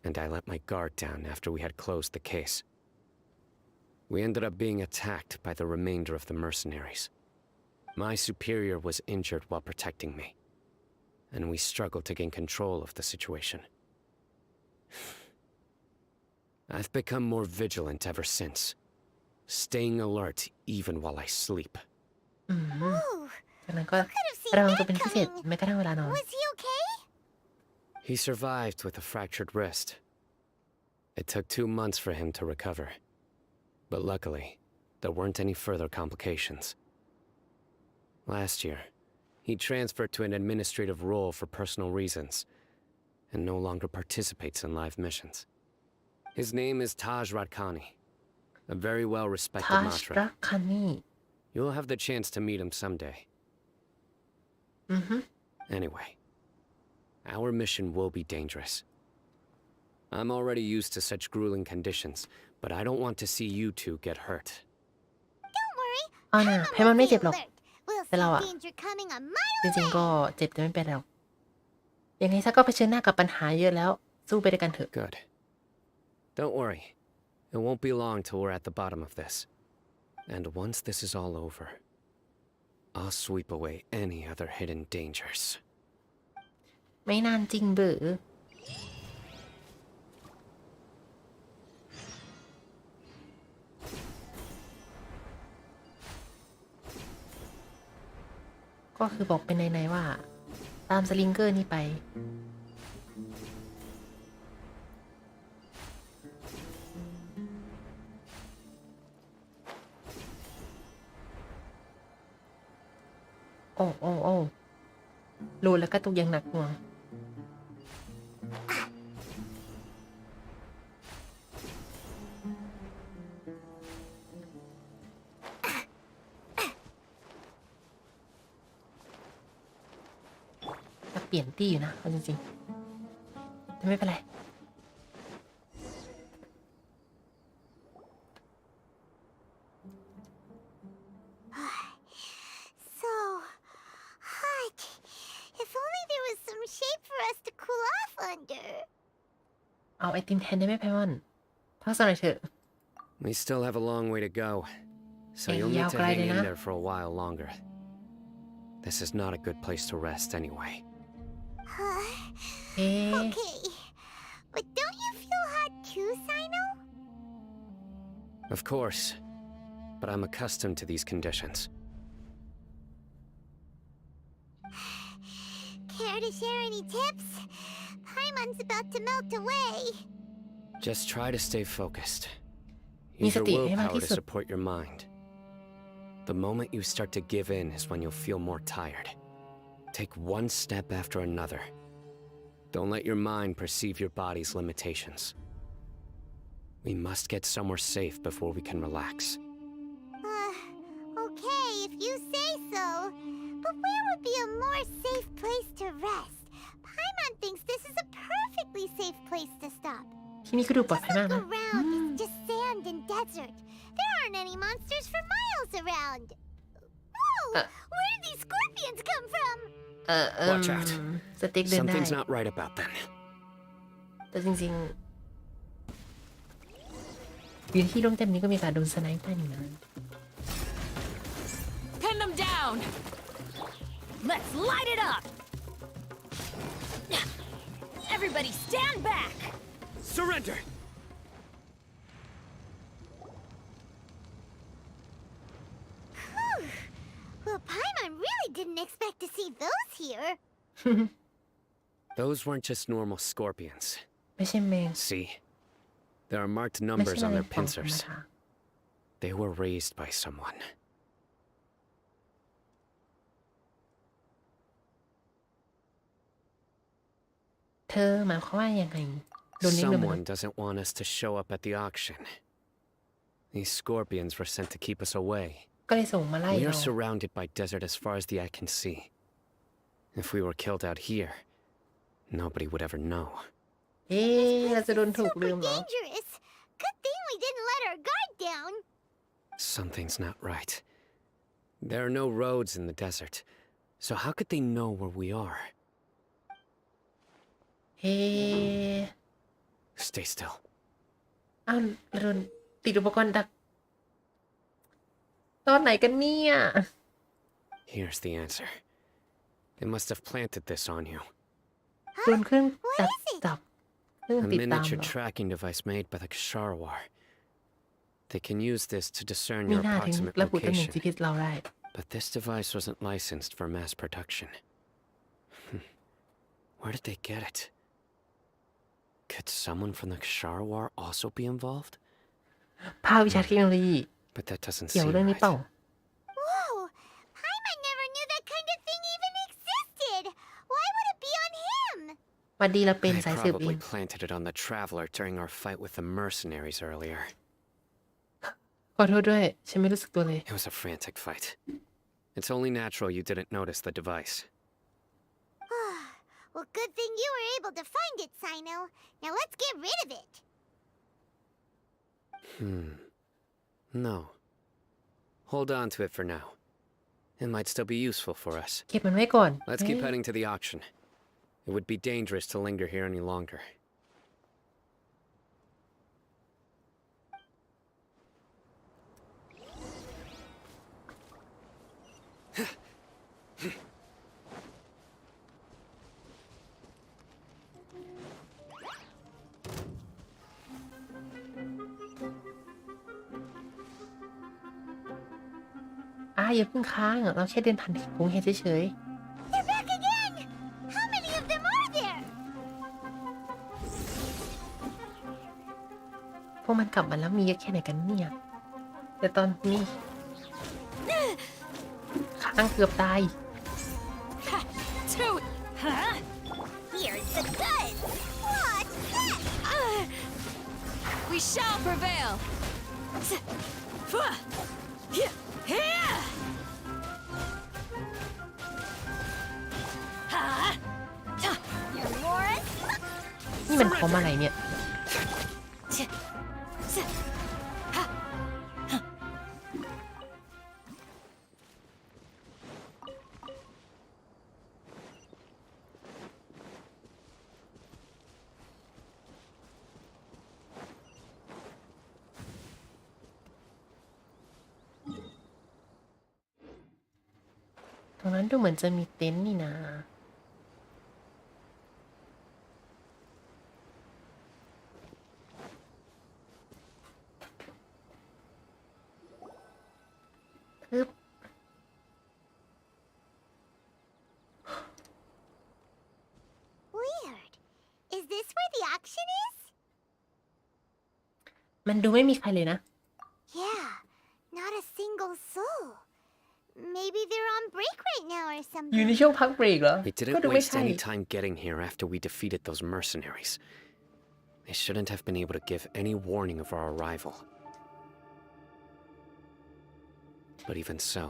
and I let my guard down after we had closed the case. We ended up being attacked by the remainder of the mercenaries. My superior was injured while protecting me, and we struggled to gain control of the situation. I've become more vigilant ever since, staying alert even while I sleep. อืม Ooh, จากนั้นก็ could have seen ระวังตัว that เป็นพิเศษ coming. แม้กระทั่งเวลานอน Was he okay? He survived with a fractured wrist. It took 2 months for him to recover. But luckily, there weren't any further complications. Last year, he transferred to an administrative role for personal reasons, and no longer participates in live missions. His name is Taj Radkani, a very well-respected ทัช Matra. รักคันนี่ You'll have the chance to meet him someday. อือฮึ Anyway, our mission will be dangerous. I'm already used to such grueling conditions, but I don't want to see you two get hurt. Don't worry. เอาน่ะ I'm ไพมอน on ไม่ the เจ็บหรอก alert. We'll แต่เรา see อะ danger coming a จ mile ริงๆ ก็ away. เจ็บแต่ไม่เป็นไรหรอกยังไงซะก็เผชิญหน้ากับปัญหาเยอะแล้ว สู้ไปด้วยกันเถอะ Good. Don't worry. It won't be long till we're at the bottom of this. And once this is all over, I'll sweep away any other hidden dangers. ไม่นานจริงเบือก็คือบอกเป็นในๆว่า ตามสลิงเกอร์นี่ไป โอ้โอ้โอ้รูแล้วก็ตุกยังหนักหน่วงจะเปลี่ยนตี้อยู่นะเอาจริงๆแต่ไม่เป็นไร So hot. If only there was some shape for us to cool off under. เอาไอติมแทนได้ไหมไพมอนพักสักหน่อยเถอะ We still have a long way to go, so Hey, you'll need to yao, hang in Grydena. there for a while longer. This is not a good place to rest anyway. เอ๊ะ Okay. But don't you feel hot too, Cyno? Of course, but I'm accustomed to these conditions. Care to share any tips? Paimon's about to melt away. Just try to stay focused. มี Use ส your ติให้มาก willpower ที่ to สุด support your mind. The moment you start to give in is when you'll feel more tired. Take one step after another. Don't let your mind perceive your body's limitations. We must get somewhere safe before we can relax. Okay, if you say so. But where would be a more safe place to rest? Paimon thinks this is a perfectly safe place to stop. ที่นี่ก็ดูปลอด Just ภัยมาก look นะ around, it's just sand and desert. There aren't any monsters for miles around. Whoa! Where did these scorpions come from? Watch out. สติ๊กเดินได้ Something's not right about them. แต่จริง อยู่ที่โล่งแจ้งนี้ก็มีการโดนสไนป์ได้นี่นะ Pin them down. Let's light it up. Everybody stand back. Surrender! Well, Paimon really didn't expect to see those here. Those weren't just normal scorpions. ไม่ใช่แมง See? There are marked ไม่ใช่ numbers แม on ลง their ป่องธรรม pincers. ดา They were raised by someone. เธอหมายความว่ายังไงโดนเลี้ยงโดยมนุษ Someone ย์ doesn't want us to show up at the auction. These scorpions were sent to keep us away. ก็เลยส่งมาไล่ We เรา are surrounded by desert as far as the eye can see. If we were killed out here, nobody would ever know. เอ๊ะเราจะโดนถูกลื Super มเหรอ dangerous. Good thing we didn't let our guard down. Something's not right. There are no roads in the desert, so how could they know where we are? เอ๊ะ Stay still. อ้าวเราโดนติดอุปกรณ์ดักตอนไหนกันเนี่ย Here's the answer. They must have planted this on you. โดนเครื่องดักจับเครื่อง A ติดตามเหร miniature อ tracking device made by the Ksharwar. They can use this to discern มี your หน้าถึง approximate ระบุตำแหน่ง location. GPS เราได้ But this device wasn't licensed for mass production. Where did they get it? Could someone from the Ksharwar also be involved? ภาควิชาเทคโนโลยี But that doesn't เกี่ยว seem เรื่องนี้ right. เปล่า Whoa! Paimon never knew that kind of thing even existed. Why would it be on him? วันดีเราเป็น They สายสืบเอง probably planted it on the Traveler during our fight with the mercenaries earlier. ขอโทษด้วย ฉันไม่รู้สึกตัวเลย It was a frantic fight. It's only natural you didn't notice the device. Well, good thing you were able to find it, Cyno. Now let's get rid of it. No. Hold on to it for now. It might still be useful for us. เก็บมันไว้ก่อน Let's keep heading to the auction. It would be dangerous to linger here any longer. Hmm. อย่าเพิ่งค้างเราแค่เดินผ่านกรุงเทพเฉย They're back again! How many of them are there? ๆพวกมันกลับมาแล้วมีเยอะแค่ไหนกันเนี่ย แต่ตอนนี้ค้างเกือบตาย Ha! Toot! Huh? Here's the goods. What's that? We shall prevail. Here! Your Morris. นี่มันของอะไรเนี่ย ตรงนั้นดูเหมือนจะมีเต็นท์นี่นะปึ๊บ Weird. Is this where the auction is? มันดูไม่มีใครเลยนะ Yeah, not a single soul. Maybe they're on break right now or อยู่ something. ในช่วงพักเบรกเหรอ We ก็ didn't ดูไม่ waste ใช่ any time getting here after we defeated those mercenaries. They shouldn't have been able to give any warning of our arrival. But even so,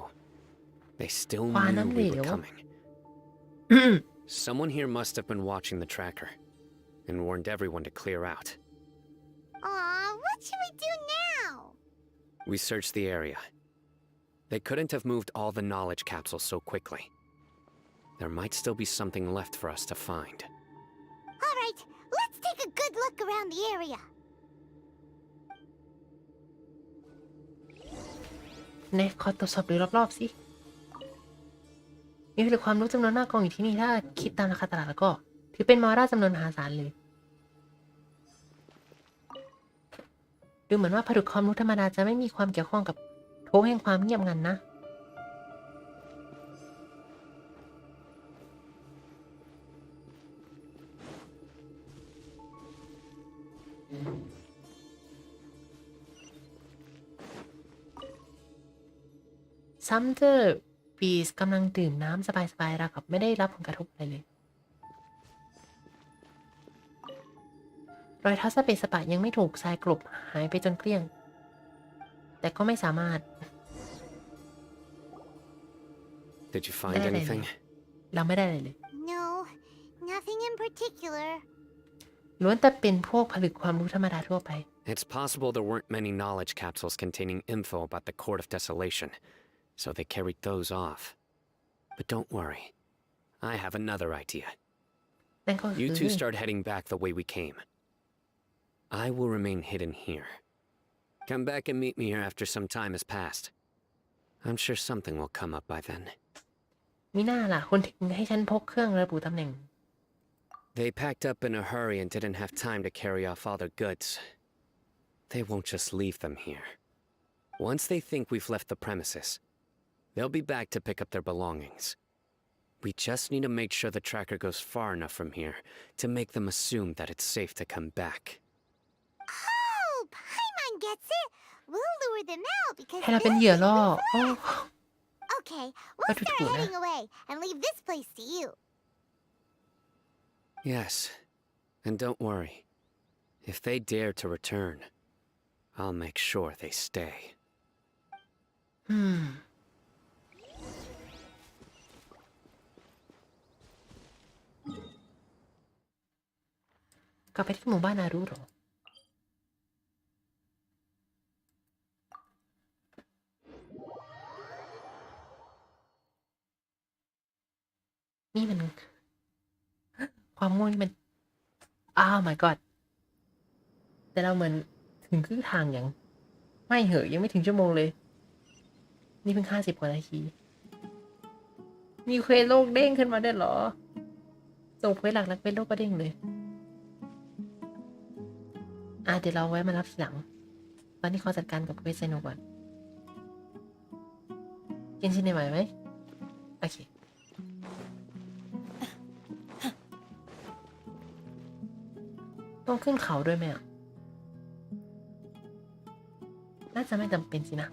they still ฟ้า knew น้ำเหล we ว were coming. Someone here must have been watching the tracker and warned everyone to clear out. Aw, what should we do now? We searched the area. They couldn't have moved all the knowledge capsules so quickly. There might still be something left for us to find. All right, let's take a good look around the area. เนี่ยขอตรวจสอบดูรอบๆสิมีผลิตความรู้จำนวนมากกองอยู่ที่นี่ถ้าคิดตามราคาตลาดแล้วก็ถือเป็นมอร่าจำนวนมหาศาลเลยดูเหมือนว่าผลิตความรู้ธรรมดาจะไม่มีความเกี่ยวข้องกับโถงแห่งความเงียบงันนะซัมเตอร์บีสกำลังดื่มน้ำสบายๆราวกับไม่ได้รับผลกระทบอะไรเลยรอยเท้าสเปซสปะยังไม่ถูกทรายกลบหายไปจนเกลี้ยงแต่ก็ไม่สามารถ Did you find anything? เราไม่ได้อะไรเลย No, nothing in particular. ล้วนแต่เป็นพวกผลึกความรู้ธรรมดาทั่วไป It's possible there weren't many knowledge capsules containing info about the Court of Desolation, so they carried those off. But don't worry. I have another idea. นั่นก็คื You อ two start heading back the way we came. I will remain hidden here. Come back and meet me here after some time has passed. I'm sure something will come up by then. มิน่าล่ะคนถึงให้ฉันพกเครื่องระบุตำแหน่ง They packed up in a hurry and didn't have time to carry off all their goods. They won't just leave them here. Once they think we've left the premises, they'll be back to pick up their belongings. We just need to make sure the tracker goes far enough from here to make them assume that it's safe to come back. Oh, Paimon gets it. We'll lure them out because ให้เราเป็นเหยื่อล่อโอ้ Okay, we'll What start would you do, heading away and leave this place to you. Yes, and don't worry. If they dare to return, I'll make sure they stay. กลับไปที่หมู่บ้านนารุเหรอนี่มันความง่วงนี่มันmy god แต่เราเหมือนถึงครึ่งทางอย่างไม่เหอะยังไม่ถึงชั่วโมงเลยนี่เพิ่ง50 กว่านาทีมีเควสโลกเด้งขึ้นมาได้เหรอส่งเควสหลักแล้วเควสโลกก็เด้งเลยเดี๋ยวเราไว้มารับทีหลังตอนนี้ขอจัดการกับเควสไซโนก่อนเกนชินได้ไหวไหมโอเคต้องขึ้นเขาด้วยไหมน่าจะไม่จำเป็นสินะ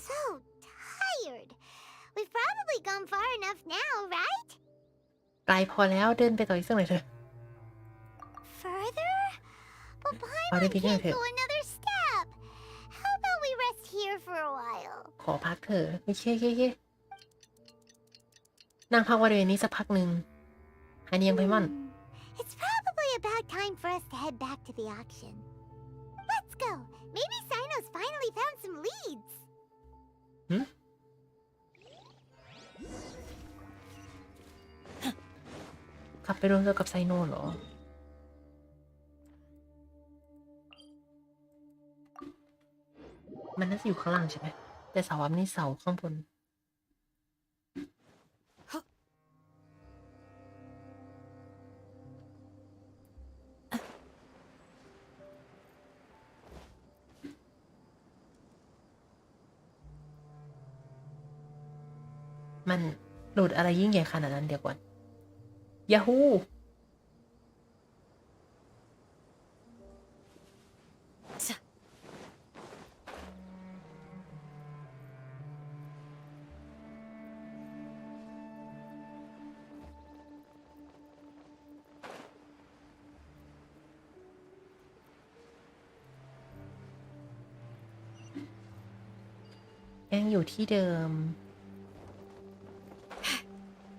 So tired. We've probably gone far enough now, right? ไกลพอแล้วเดินไปต่ออีกสักหน่อยเถอะ Further? But พอได้ Paimon ไปเรื่อย can't เถอะ go another step. How about we rest here for a while? ขอพักเถอะโอเคนั่งพักบริเวณนี้สักพักหนึ่งหายเนียงไพมอน It's probably about time for us to head back to the auction. Let's go. Maybe Cyno's finally found some leads. กลับไปรวมตัวกับไซโนเหรอมันน่าจะอยู่ข้างล่างใช่ไหมแต่เสาอันนี้เสาข้างบนมันหลุดอะไรยิ่งใหญ่ขนาดนั้นเดี๋ยวก่อนยาฮู ยังอยู่ที่เดิม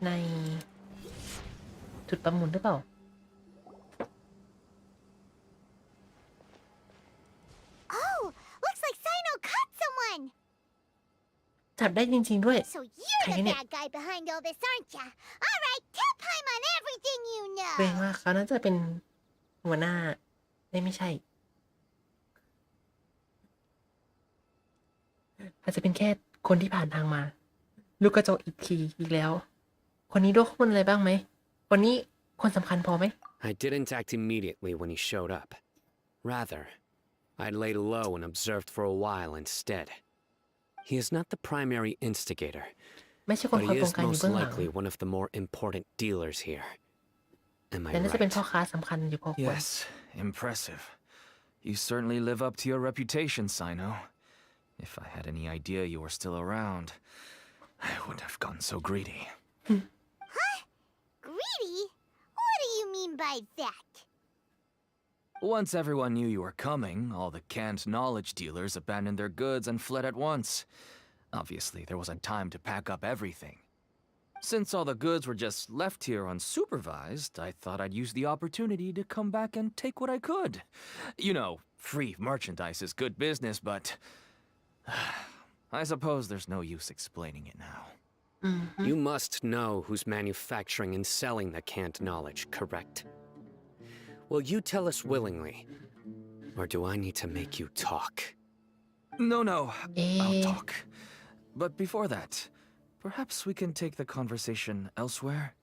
ในจุดประมูลหรือเปล่า Oh, looks like Cyno caught someone. จับได้จริงๆด้วย So you're Hang the in it. bad guy behind all this, aren't ya? All right, tell Paimon everything you เกรง know. ว่าเขาน่าจะเป็นหัวหน้าไม่ใช่ อาจจะเป็นแค่คนที่ผ่านทางมา ลูกกระจกอีกทีอีกแล้ว คนนี้รู้ข้อมูลอะไรบ้างไหม คนนี้คนสำคัญพอไหม I didn't act immediately when he showed up. Rather, I laid low and observed for a while instead. He is not the primary instigator, ไม่ใช่คน but คอย he บง is การอยู่ most เบื้องหลัง likely one of the more important dealers here. Am I แต่น่าจะเป็นพ่อ right? ค้าสำคัญอยู่พอควร Yes, impressive. You certainly live up to your reputation, Cyno. If I had any idea you were still around, I wouldn't have gotten so greedy. Greedy? What do you mean by that? Once everyone knew you were coming, all the canned knowledge dealers abandoned their goods and fled at once. Obviously, there wasn't time to pack up everything. Since all the goods were just left here unsupervised, I thought I'd use the opportunity to come back and take what I could. You know, free merchandise is good business, but I suppose there's no use explaining it now. You must know who's manufacturing and selling the canned knowledge, correct? Will you tell us willingly, or do I need to make you talk? No, I'll Eh. talk. But before that, perhaps we can take the conversation elsewhere?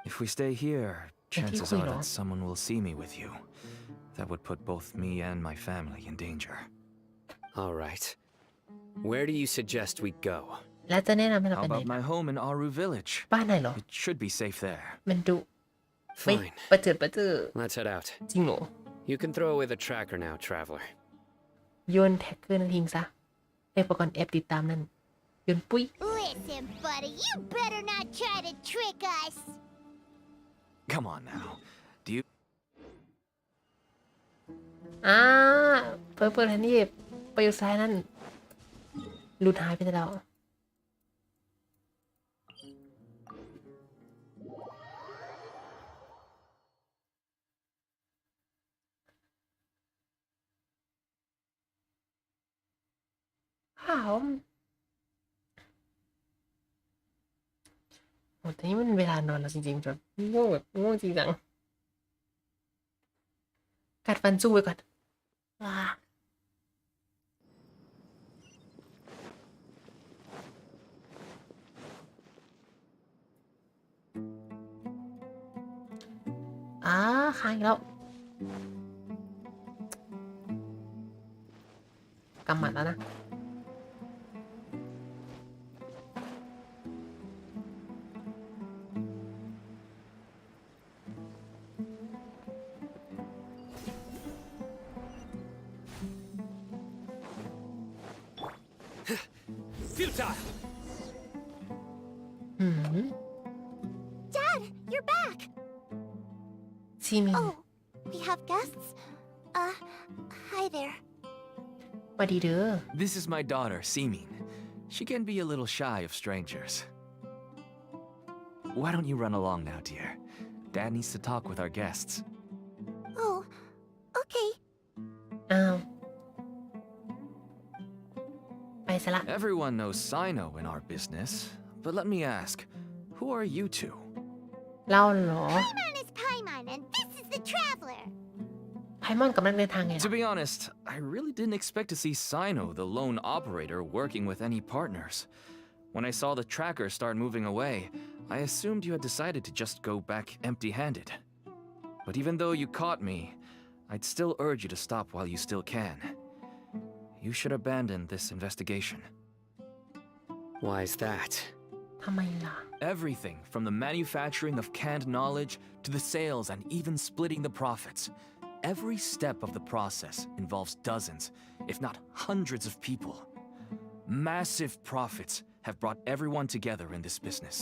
If we stay here, chances are that someone will see me with you. That would put both me and my family in danger. All right. Where do you suggest we go? แล้วจะแนะนำให้เรา How ไปไหน about my home in Aru Village? บ้านไหนเหรอ It should be safe there. มันดุไม่ Fine. ประเจิดประเจอ Let's head out. จริงเหรอ You can throw away the tracker now, traveler. โยนแท็กเกอร์นั่นทิ้งซะไอ้อุปกรณ์แอปติดตามนั่นโยนปุ้ย Listen, buddy, you better not try to trick us. Come on now. Do you เปิดทันทีไปอยู่ซ้ายนั่นหลุดหายไปแล้ว ข้าวโอ้แต่นี่มันเวลานอนแล้วจริงๆแบบง่วงแบบง่วงจริงจังกัดฟันสู้ไว้ก่อนว้าค้างอีกแล้วกำหมัดแล้วนะ Futile! Dad, you're back. ซีมิน Oh, we have guests? Hi there. สวัสดีเด้อ This is my daughter, Simin. She can be a little shy of strangers. Why don't you run along now, dear? Dad needs to talk with our guests. Oh, okay. อ้าว ไปซะละ Everyone knows Cyno in our business, but let me ask, who are you two? เล่าเหรอ Paimon is Paimon, and this is the Traveler. ไพมอนกับนักเดินทางไง To ล่ะ be honest, I really didn't expect to see Cyno, the lone operator, working with any partners. When I saw the tracker start moving away, I assumed you had decided to just go back empty-handed. But even though you caught me, I'd still urge you to stop while you still can. You should abandon this investigation. Why is that? ทำไมล่ะ Everything from the manufacturing of canned knowledge to the sales and even splitting the profits. Every step of the process involves dozens, if not hundreds of people. Massive profits have brought everyone together in this business.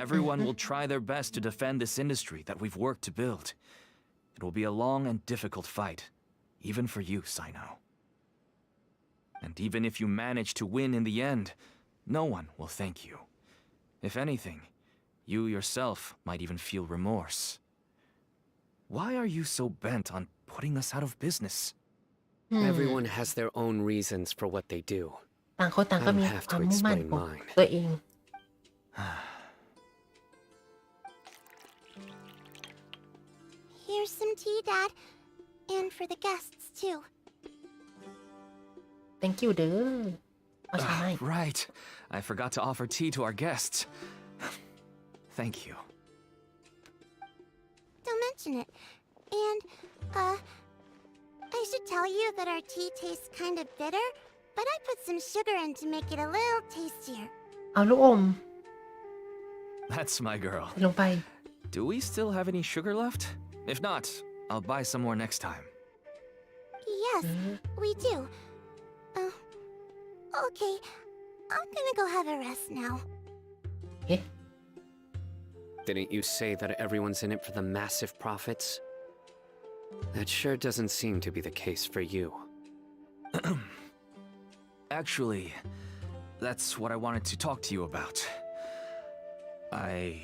Everyone will try their best to defend this industry that we've worked to build. It will be a long and difficult fight, even for you, Cyno. And even if you manage to win in the end, no one will thank you. If anything, you yourself might even feel remorse. Why are you so bent on putting us out of business? Everyone has their own reasons for what they do. ต่างคนต่างก็มี I don't have ควา to มมุ่งมั่น explain ของ mine. ตัวเอง Here's some tea, Dad. And for the guests, too. thank you เด้อเอาชาให้ Right. I forgot to offer tea to our guests. Thank you. Don't mention it. And, I should tell you that our tea tastes kind of bitter, but I put some sugar in to make it a little tastier. เอาลูกอม That's my girl. ใส่ลงไป Do we still have any sugar left? If not, I'll buy some more next time. Yes, we do. Okay. I'm gonna go have a rest now. เอ๊ะ Didn't you say that everyone's in it for the massive profits? That sure doesn't seem to be the case for you. Actually, that's what I wanted to talk to you about. I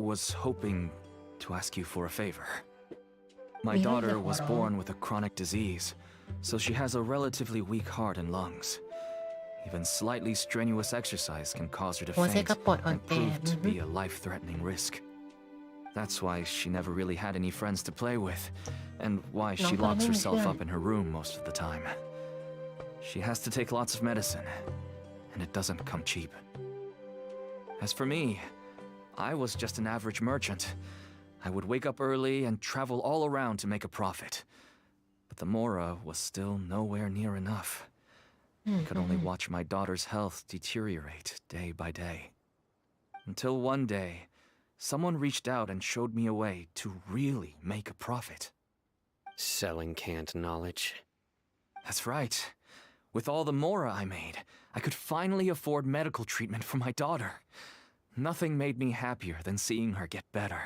was hoping to ask you for a favor. My daughter was born with a chronic disease, so she has a relatively weak heart and lungs. Even slightly strenuous exercise can cause her to หัวใจ faint กระปอดอ่อน and แอ prove to be a life-threatening risk. That's why she never really had any friends to play with, and why she locks herself up in her room most of the time. She has to take lots of medicine, and it doesn't come cheap. As for me, I was just an average merchant. I would wake up early and travel all around to make a profit. But the Mora was still nowhere near enough. I could only watch my daughter's health deteriorate day by day. Until one day, someone reached out and showed me a way to really make a profit. Selling canned knowledge. That's right. With all the Mora I made, I could finally afford medical treatment for my daughter. Nothing made me happier than seeing her get better.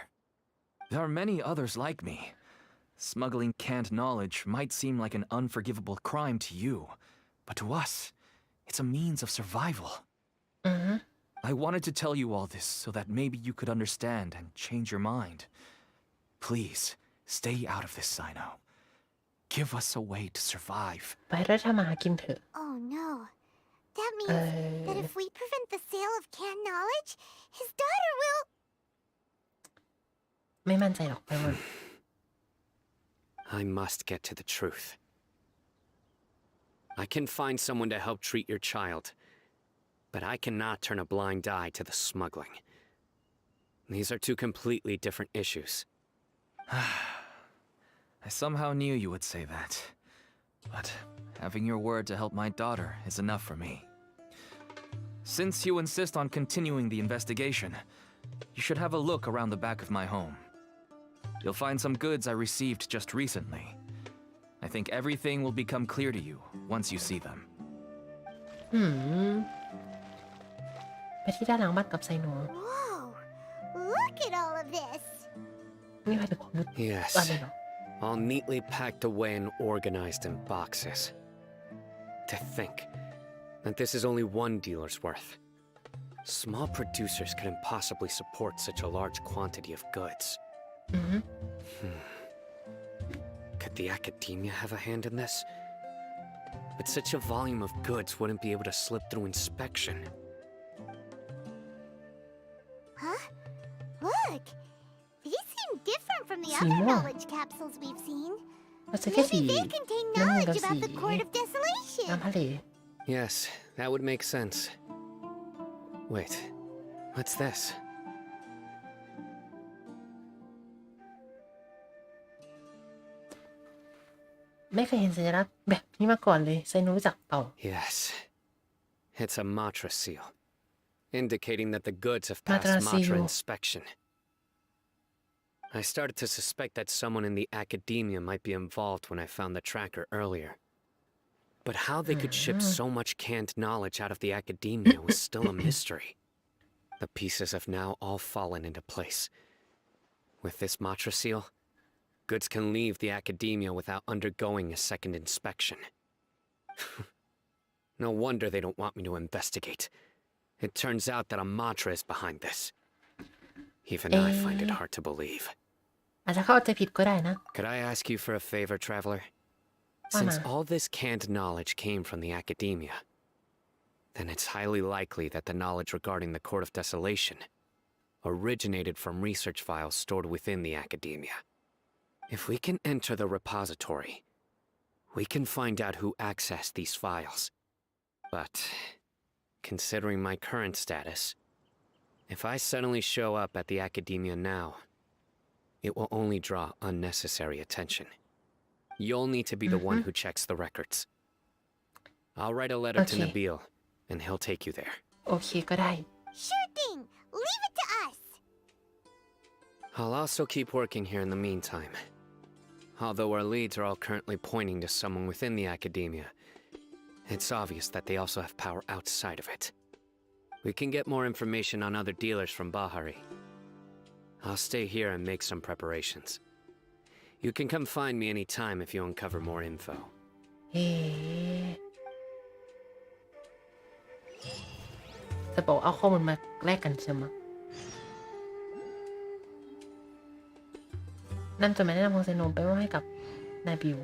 There are many others like me. Smuggling canned knowledge might seem like an unforgivable crime to you, but to us, it's a means of survival. I wanted to tell you all this so that maybe you could understand and change your mind. Please, stay out of this, Cyno. Give us a way to survive. ไปแล้วทำมาหากินเถอะ Oh no. That means that if we prevent the sale of canned knowledge, his daughter will... ไม่มั่นใจหรอกไปหมด I must get to the truth. I can find someone to help treat your child, but I cannot turn a blind eye to the smuggling. These are two completely different issues. I somehow knew you would say that. But having your word to help my daughter is enough for me. Since you insist on continuing the investigation, you should have a look around the back of my home. You'll find some goods I received just recently. I think everything will become clear to you once you see them. ไปที่ด้านหลังบ้านกับไซโน Whoa. Look at all of this. นี่หมายถึงของยุทธ Yes, อะไรเนาะ all neatly packed away and organized in boxes. To think that this is only one dealer's worth. Small producers couldn't possibly support such a large quantity of goods. Could the academia have a hand in this? But such a volume of goods wouldn't be able to slip through inspection. Huh? Look. These seem different from the See other more. knowledge capsules we've seen. มันจะแค่สี Maybe they contain น้ำเงินกับ knowledge สี about the Court of Desolation. น้ำทะเล Yes, that would make sense. Wait, what's this? ไม่เคยเห็นสัญลักษณ์แบบนี้มาก่อนเลยไซโนรู้จักเปล่า Yes, it's a Matra seal, indicating that the goods have Matra passed Matra seal. inspection. I started to suspect that someone in the academia might be involved when I found the tracker earlier. But how they could ship so much canned knowledge out of the academia was still a mystery. The pieces have now all fallen into place. With this Matra seal, goods can leave the academia without undergoing a second inspection. No wonder they don't want me to investigate. It turns out that a mantra is behind this. Even I find it hard to believe. อาจจะเข้าใจผิดก็ได้นะ Could I ask you for a favor, traveler? Since all this canned knowledge came from the academia, then it's highly likely that the knowledge regarding the Court of Desolation originated from research files stored within the academia. If we can enter the repository, we can find out who accessed these files. But, considering my current status, if I suddenly show up at the academia now, it will only draw unnecessary attention. You'll need to be the one who checks the records. I'll write a letter to Nabil, and he'll take you there. โอเคก็ได้ Sure thing. Leave it to us. I'll also keep working here in the meantime. Although our leads are all currently pointing to someone within the academia, it's obvious that they also have power outside of it. We can get more information on other dealers from Bahari. I'll stay here and make some preparations. You can come find me anytime if you uncover more info. เฮ้จะบอกเอาข้อมูลมาแลกกันใช่ไหมนำจดหมายแนะนำของไซโนไปมอบให้กับนายบิว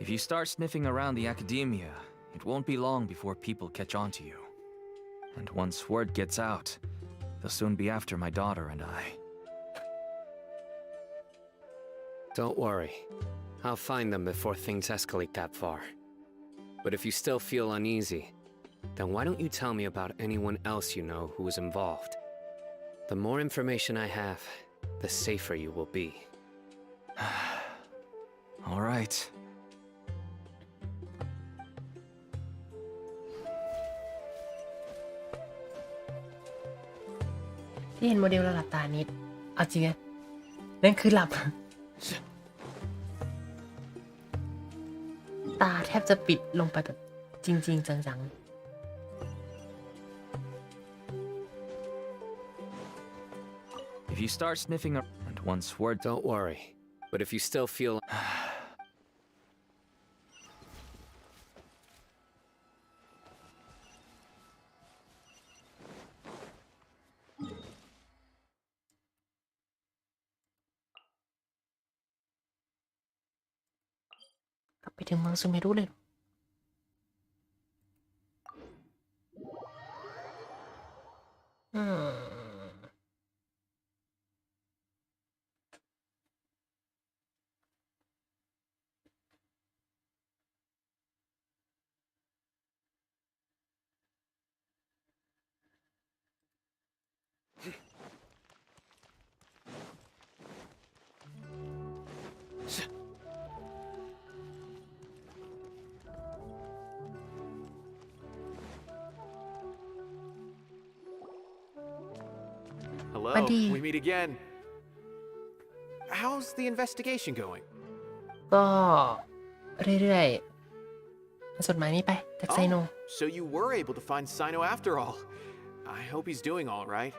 If you start sniffing around the academia, it won't be long before people catch on to you. And once word gets out, they'll soon be after my daughter and I. Don't worry. I'll find them before things escalate that far. But if you still feel uneasy, then why don't you tell me about anyone else you know who was involved? The more information I have, the safer you will be. All right. ที่เห็นโมเดลแล้วหลับตานิดเอาจริงนะนั่นคือหลับ ตาแทบจะปิดลงไปแบบจริงๆจัง If you start sniffing and once word... Don't worry. But if you still feel... กลับไปถึงเมืองซูเมรุเลยHello, Buddy. we meet again. How's the investigation going? ก็เรื่อยๆจดหมายนี้ไปจากไซโน So you were able to find Cyno after all. I hope he's doing all right.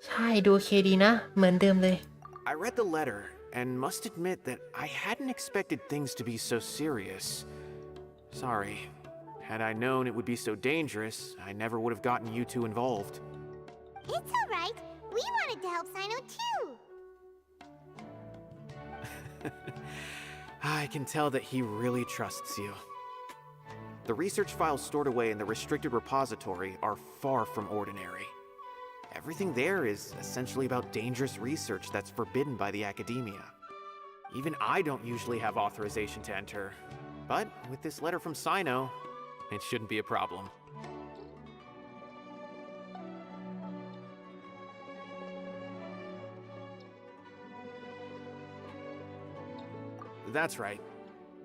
ใช่ดูโอเคดีนะ เหมือนเดิมเลย I read the letter and must admit that I hadn't expected things to be so serious. Sorry. Had I known it would be so dangerous, I never would have gotten you two involved. It's all right. We wanted to help Cyno too. I can tell that he really trusts you. The research files stored away in the restricted repository are far from ordinary. Everything there is essentially about dangerous research that's forbidden by the academia. Even I don't usually have authorization to enter, but with this letter from Cyno, it shouldn't be a problem. That's right.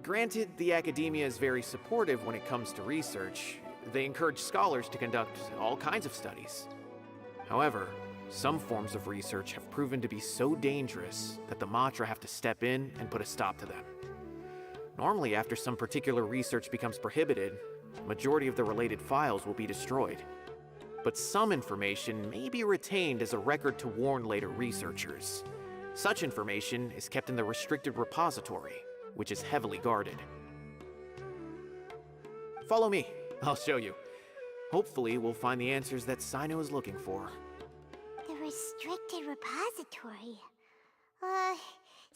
Granted, the academia is very supportive when it comes to research. They encourage scholars to conduct all kinds of studies. However, some forms of research have proven to be so dangerous that the Matra have to step in and put a stop to them. Normally, after some particular research becomes prohibited, the majority of the related files will be destroyed. But some information may be retained as a record to warn later researchers. Such information is kept in the restricted repository, which is heavily guarded. Follow me. I'll show you. Hopefully, we'll find the answers that Cyno is looking for. The restricted repository.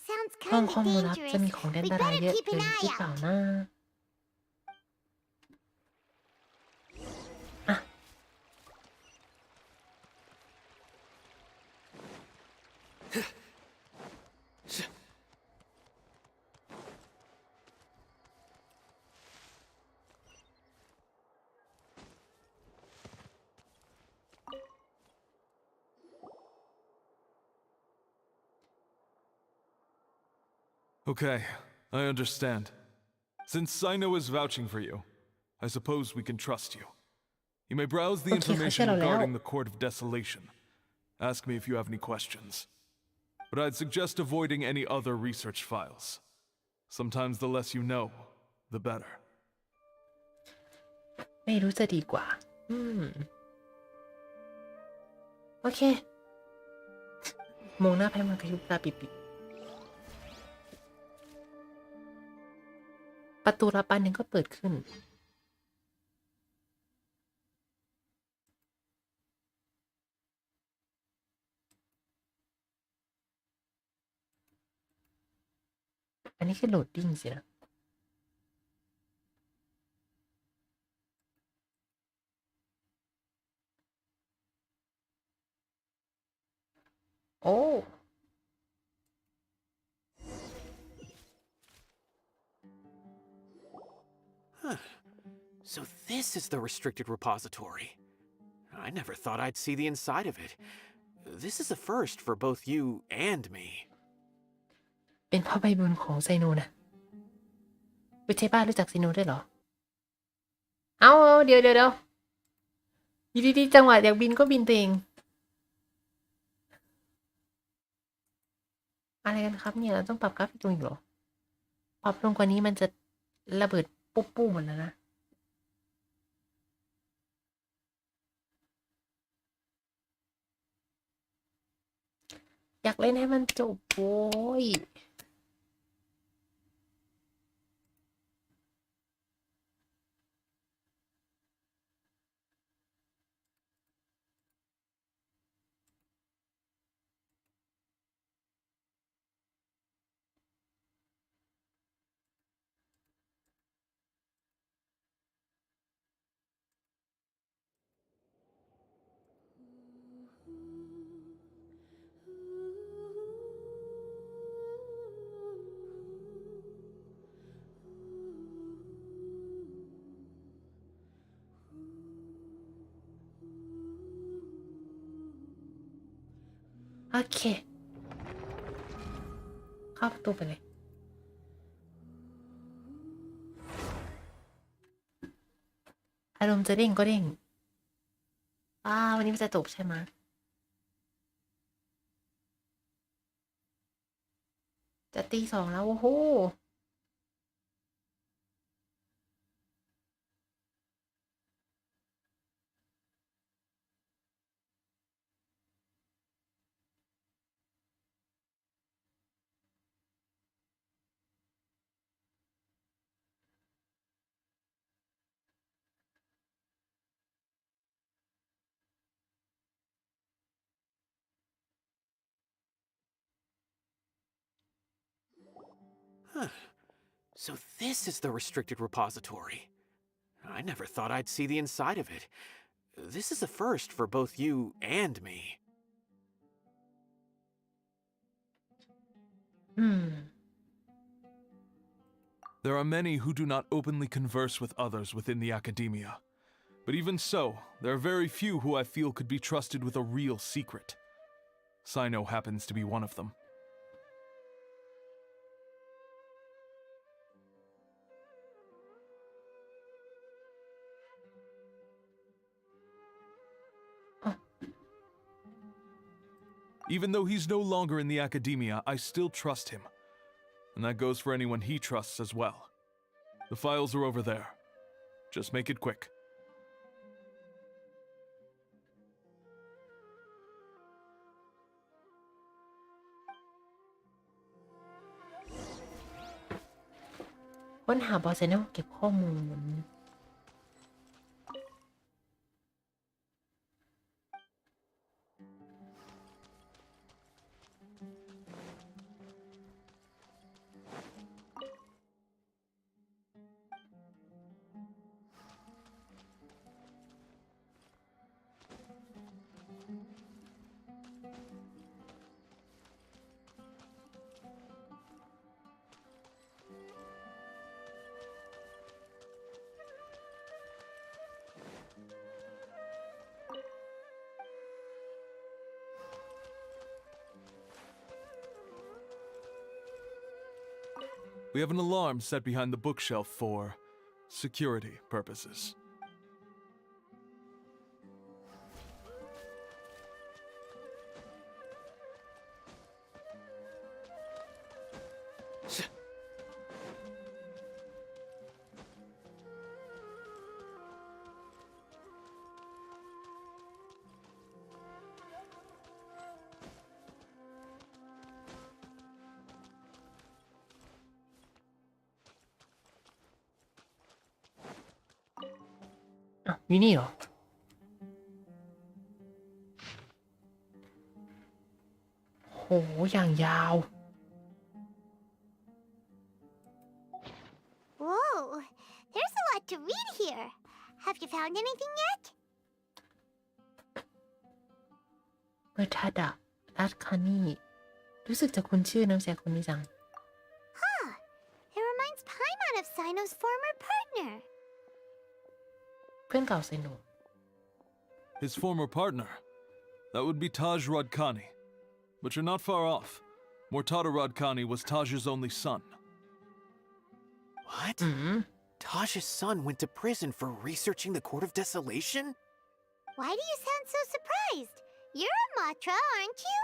Sounds ห้อง kind ข้อ of มูลลับจะ dangerous. มีของอัน We ตราย better เยอะ keep เกิ an น eye หรือเปล่า out. นะอ่ะ Okay, I understand. Since Cyno is vouching for you, I suppose we can trust you. You may browse the information regarding the Court of Desolation. Ask me if you have any questions. But I'd suggest avoiding any other research files. Sometimes the less you know, the better. ไม่รู้จะดีกว่า โอเค มองหน้าไพ่มันกระยุบตาปิดๆประตูลับอันหนึ่งก็เปิดขึ้น อันนี้คือโหลดดิ้งสินะ โอ้ So this is the restricted repository. I never thought I'd see the inside of it. This is a first for both you and me. เป็นพ่อใบบุญของไซโนนะวิชัยบ้ารู้จักไซโนด้วยเหรอ เอาเดี๋ยวอยู่ดีๆจังหวะอยากบินก็บินตัวเอง อะไรกันครับเนี่ยเราต้องปรับกราฟิกตรงอีกเหรอ ปรับลงกว่านี้มันจะระเบิดปุ๊บปู้หมดแล้วนะ อยากเล่นให้มันจบโว้ย โอเค เข้าประตูไปเลย อารมณ์จะเด้งก็เด้งวันนี้มันจะจบใช่ไหม จะตี 2แล้ว โอ้โห So this is the restricted repository. I never thought I'd see the inside of it. This is a first for both you and me. There are many who do not openly converse with others within the academia. But even so, there are very few who I feel could be trusted with a real secret. Cyno happens to be one of them. Even though he's no longer in the academia, I still trust him. And that goes for anyone he trusts as well. The files are over there. Just make it quick. ค้นหาบอสเซนเนลเก็บข้อมูล We have an alarm set behind the bookshelf for security purposes. Ah, อยู่นี่เหรอโหอย่างยาว Whoa, there's a lot to read here. Have you found anything yet? เมอร์ทาดะรัตคานี่รู้สึกจะคุ้นชื่อน้ำเสียงคนนี้จัง Huh. It reminds Paimon of Cyno's former partner. เพื่อนเก่าไซโน His former partner. That would be Taj Radkani. But you're not far off. Mortada Radkani was Taj's only son. What? Taj's son went to prison for researching the Court of Desolation? Why do you sound so surprised? You're a Matra, aren't you?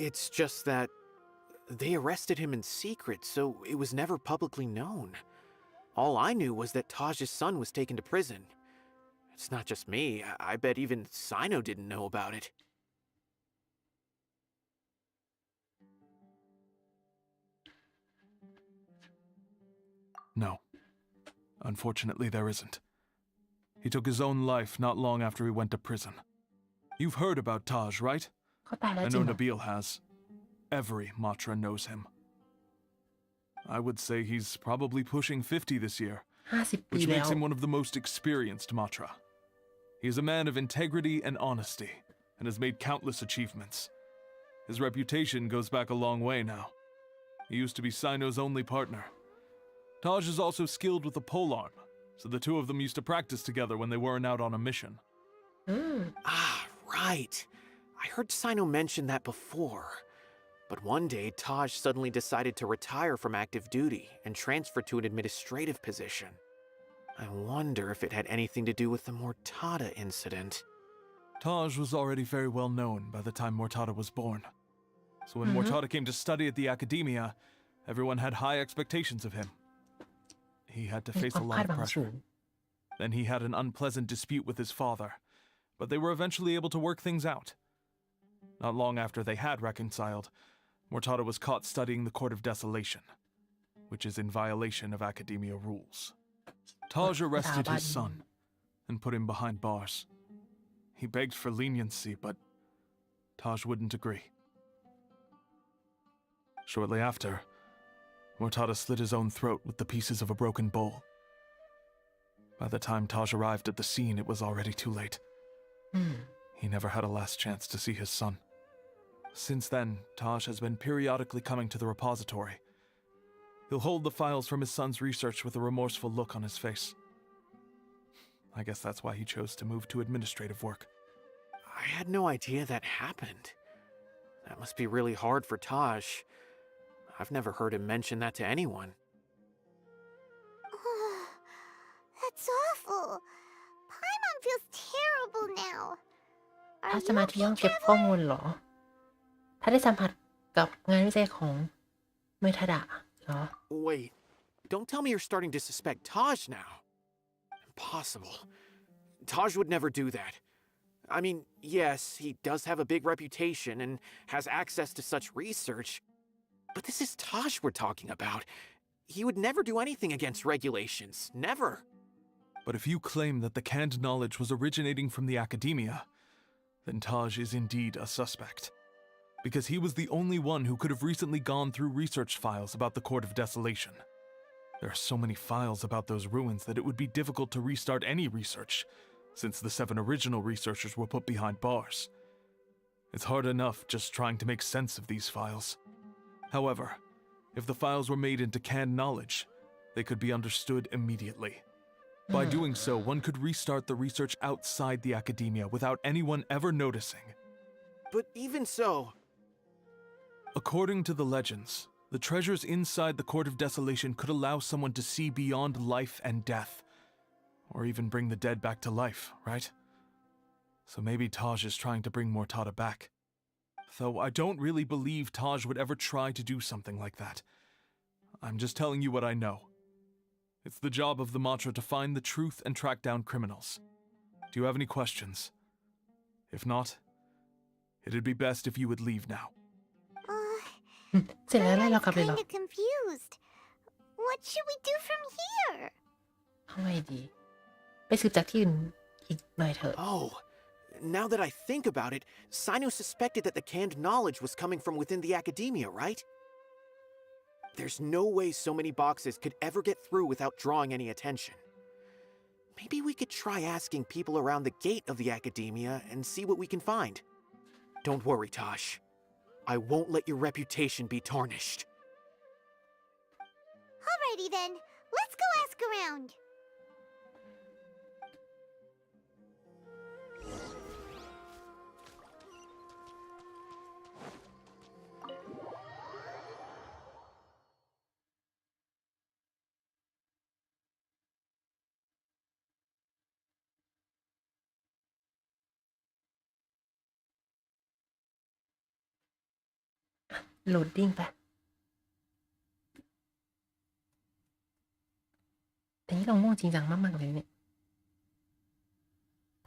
It's just that they arrested him in secret, so it was never publicly known. All I knew was that Taj's son was taken to prison. It's not just me. I bet even Cyno didn't know about it. No. Unfortunately, there isn't. He took his own life not long after he went to prison. You've heard about Taj, right? เขาตายแล้ว I จริ know งเหรอ Nabil has. Every Matra knows him. I would say he's probably pushing 50 this year, 50 ปี which แล้ว makes him one of the most experienced Matra. He is a man of integrity and honesty, and has made countless achievements. His reputation goes back a long way now. He used to be Cyno's only partner. Taj is also skilled with the polearm, so the two of them used to practice together when they weren't out on a mission. Ah, right. I heard Cyno mention that before. But one day, Taj suddenly decided to retire from active duty and transfer to an administrative position. I wonder if it had anything to do with the Mortada incident. Taj was already very well known by the time Mortada was born. So when Mortada came to study at the academia, everyone had high expectations of him. He had to มี face ควา a ม lot คาด of หวังสู pressure. ง Then he had an unpleasant dispute with his father, but they were eventually able to work things out. Not long after they had reconciled, Mortada was caught studying the Court of Desolation, which is in violation of academia rules. Taj arrested his son and put him behind bars. He begged for leniency, but Taj wouldn't agree. Shortly after, Mortada slit his own throat with the pieces of a broken bowl. By the time Taj arrived at the scene, it was already too late. He never had a last chance to see his son. Since then, Taj has been periodically coming to the repository. He'll hold the files from his son's research with a remorseful look on his face. I guess that's why he chose to move to administrative work. I had no idea that happened. That must be really hard for Taj. I've never heard him mention that to anyone. That's awful. Paimon feels terrible now. ถ้า Are จะ you มาที่ห้อง okay, เก็บข้อ Traveler? มูลเหรอ ถ้าได้สัมผัสกับงานวิจัยของเมอร์ทาดะเหรอ Wait, don't tell me you're starting to suspect Taj now. Impossible. Taj would never do that. I mean, yes, he does have a big reputation and has access to such research, but this is Taj we're talking about. He would never do anything against regulations. Never. But if you claim that the canned knowledge was originating from the academia, then Taj is indeed a suspect. Because he was the only one who could have recently gone through research files about the Court of Desolation. There are so many files about those ruins that it would be difficult to restart any research, since the 7 original researchers were put behind bars. It's hard enough just trying to make sense of these files. However, if the files were made into canned knowledge, they could be understood immediately. By doing so, one could restart the research outside the academia without anyone ever noticing. But even so, According to the legends, the treasures inside the Court of Desolation could allow someone to see beyond life and death, or even bring the dead back to life, right? So maybe Taj is trying to bring Mortada back. Though I don't really believe Taj would ever try to do something like that. I'm just telling you what I know. It's the job of the Mantra to find the truth and track down criminals. Do you have any questions? If not, it'd be best if you would leave now. เสร็จแล้วไล่เรากลับเลยเหรอ Kinda confused. What should we do from here? เอาไงดีไปสืบจากที่อื่นอีกหน่อยเถอะ Oh, now that I think about it, Cyno suspected that the canned knowledge was coming from within the academia, right? There's no way so many boxes could ever get through without drawing any attention. Maybe we could try asking people around the gate of the academia and see what we can find. Don't worry, Tosh. I won't let your reputation be tarnished. Alrighty then, let's go ask around. โหลดดิ้งไปแต่นี่เราง่วงจริงจังมากๆเลยเนี่ย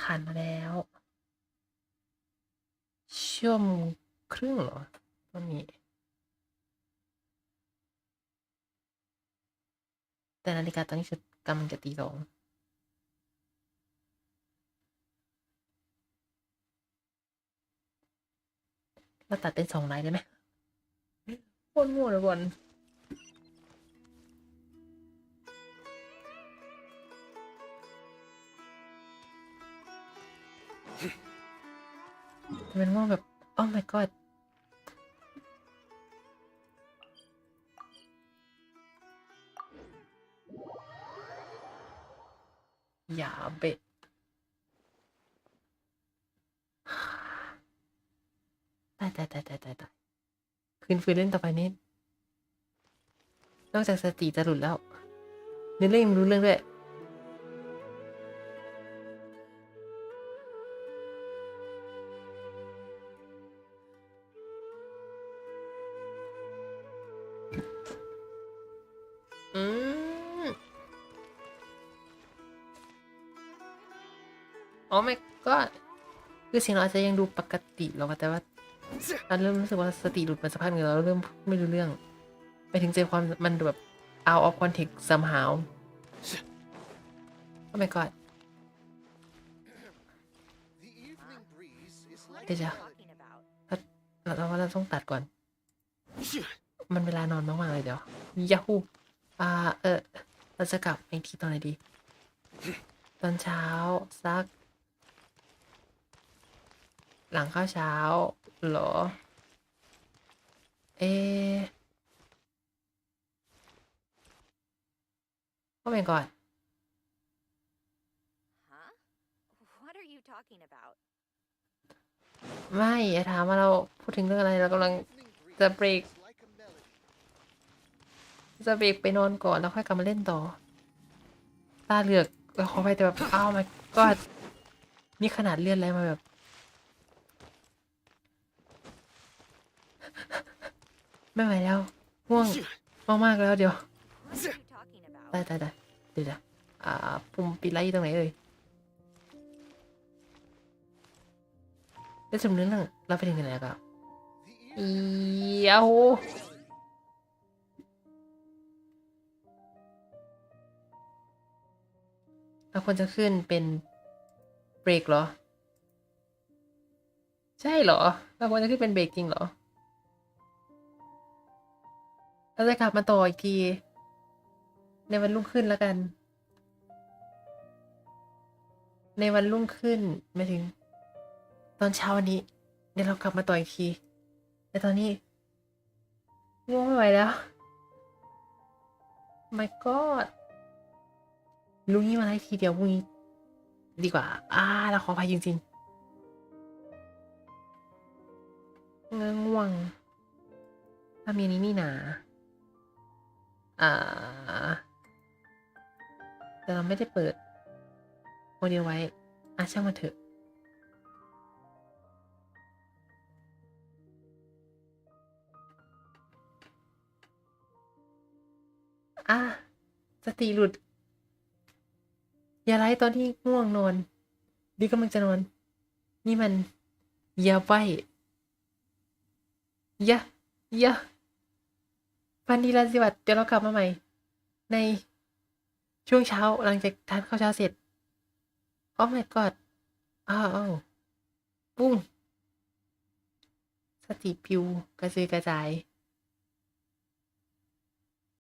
ผ่านมาแล้วชั่วโมงครึ่งเหรอตอนนี้แต่นาฬิกาตอนนี้กำลังจะตี 2เราตัดเป็น2 ไลน์ได้ไหมโคตรมั่วเลยบอลเป็นง่วงแบบโอ้ my god อย่าเบ็ดตายคืนฟื้นเล่นต่อไปนี้นอกจากสติจะหลุดแล้วเนื้อเรื่องยังรู้เรื่องด้วยอ๋อ my god คือเสียงเราอาจจะยังดูปกติหรอกแต่ว่าเราเริ่มรู้สึกว่าสติหลุดมาสักพักหนึ่งเราเริ่มไม่รู้เรื่องไปถึงใจความมันแบบ out of context somehow oh my god เดี๋ยวเราว่าเราต้องตัดก่อนมันเวลานอนมากๆเลยเดี๋ยวยาฮูเราจะกลับอีกทีตอนไหนดีตอนเช้าสักหลังข้าวเช้าเหรอก็เป็นก่อน Huh? What are you talking about? ไม่อย่าถามว่าเราพูดถึงเรื่องอะไรเรากำลังจะเบรกไปนอนก่อนแล้วค่อยกลับมาเล่นต่อตาเหลือกเราขอไปแต่แบบอ้าวmy god นี่ขนาดเลื่อนอะไรมาแบบไม่ไหวแล้วง่วงมากๆแล้วเดี๋ยวตายเดี๋ยวปุ่มปิดไลท์ตรงไหนเอ่ยแล้วสมนึกเราไปถึงไหนแล้วครับยาฮูเราควรจะขึ้นเป็นเบรกเหรอใช่เหรอเราควรจะขึ้นเป็นเบรกจริงเหรอเราจะกลับมาต่ออีกทีในวันรุ่งขึ้นแล้วกันในวันรุ่งขึ้นหมายถึงตอนเช้าวันนี้เดี๋ยวเรากลับมาต่ออีกทีแต่ตอนนี้ง่วงไม่ไหวแล้ว my god ลุงนี้มาไล่ทีเดียวพรุ่งนี้ดีกว่าเราขออภัยจริงๆง่วง ถ้ามีนี้นี่หนาแต่เราไม่ได้เปิดโมเดลไว้ช่างมันเถอะสติหลุดอย่าไล่ตอนที่ง่วงนอนดีกำลังจะนอนนี่มันอย่าไปอย่าฟันดีลาสิวัตเดี๋ยวเรากลับมาใหม่ในช่วงเช้าหลังจากทานข้าวเช้าเสร็จโอ้ my god ปุ้งสติปิวกระจุยกระจาย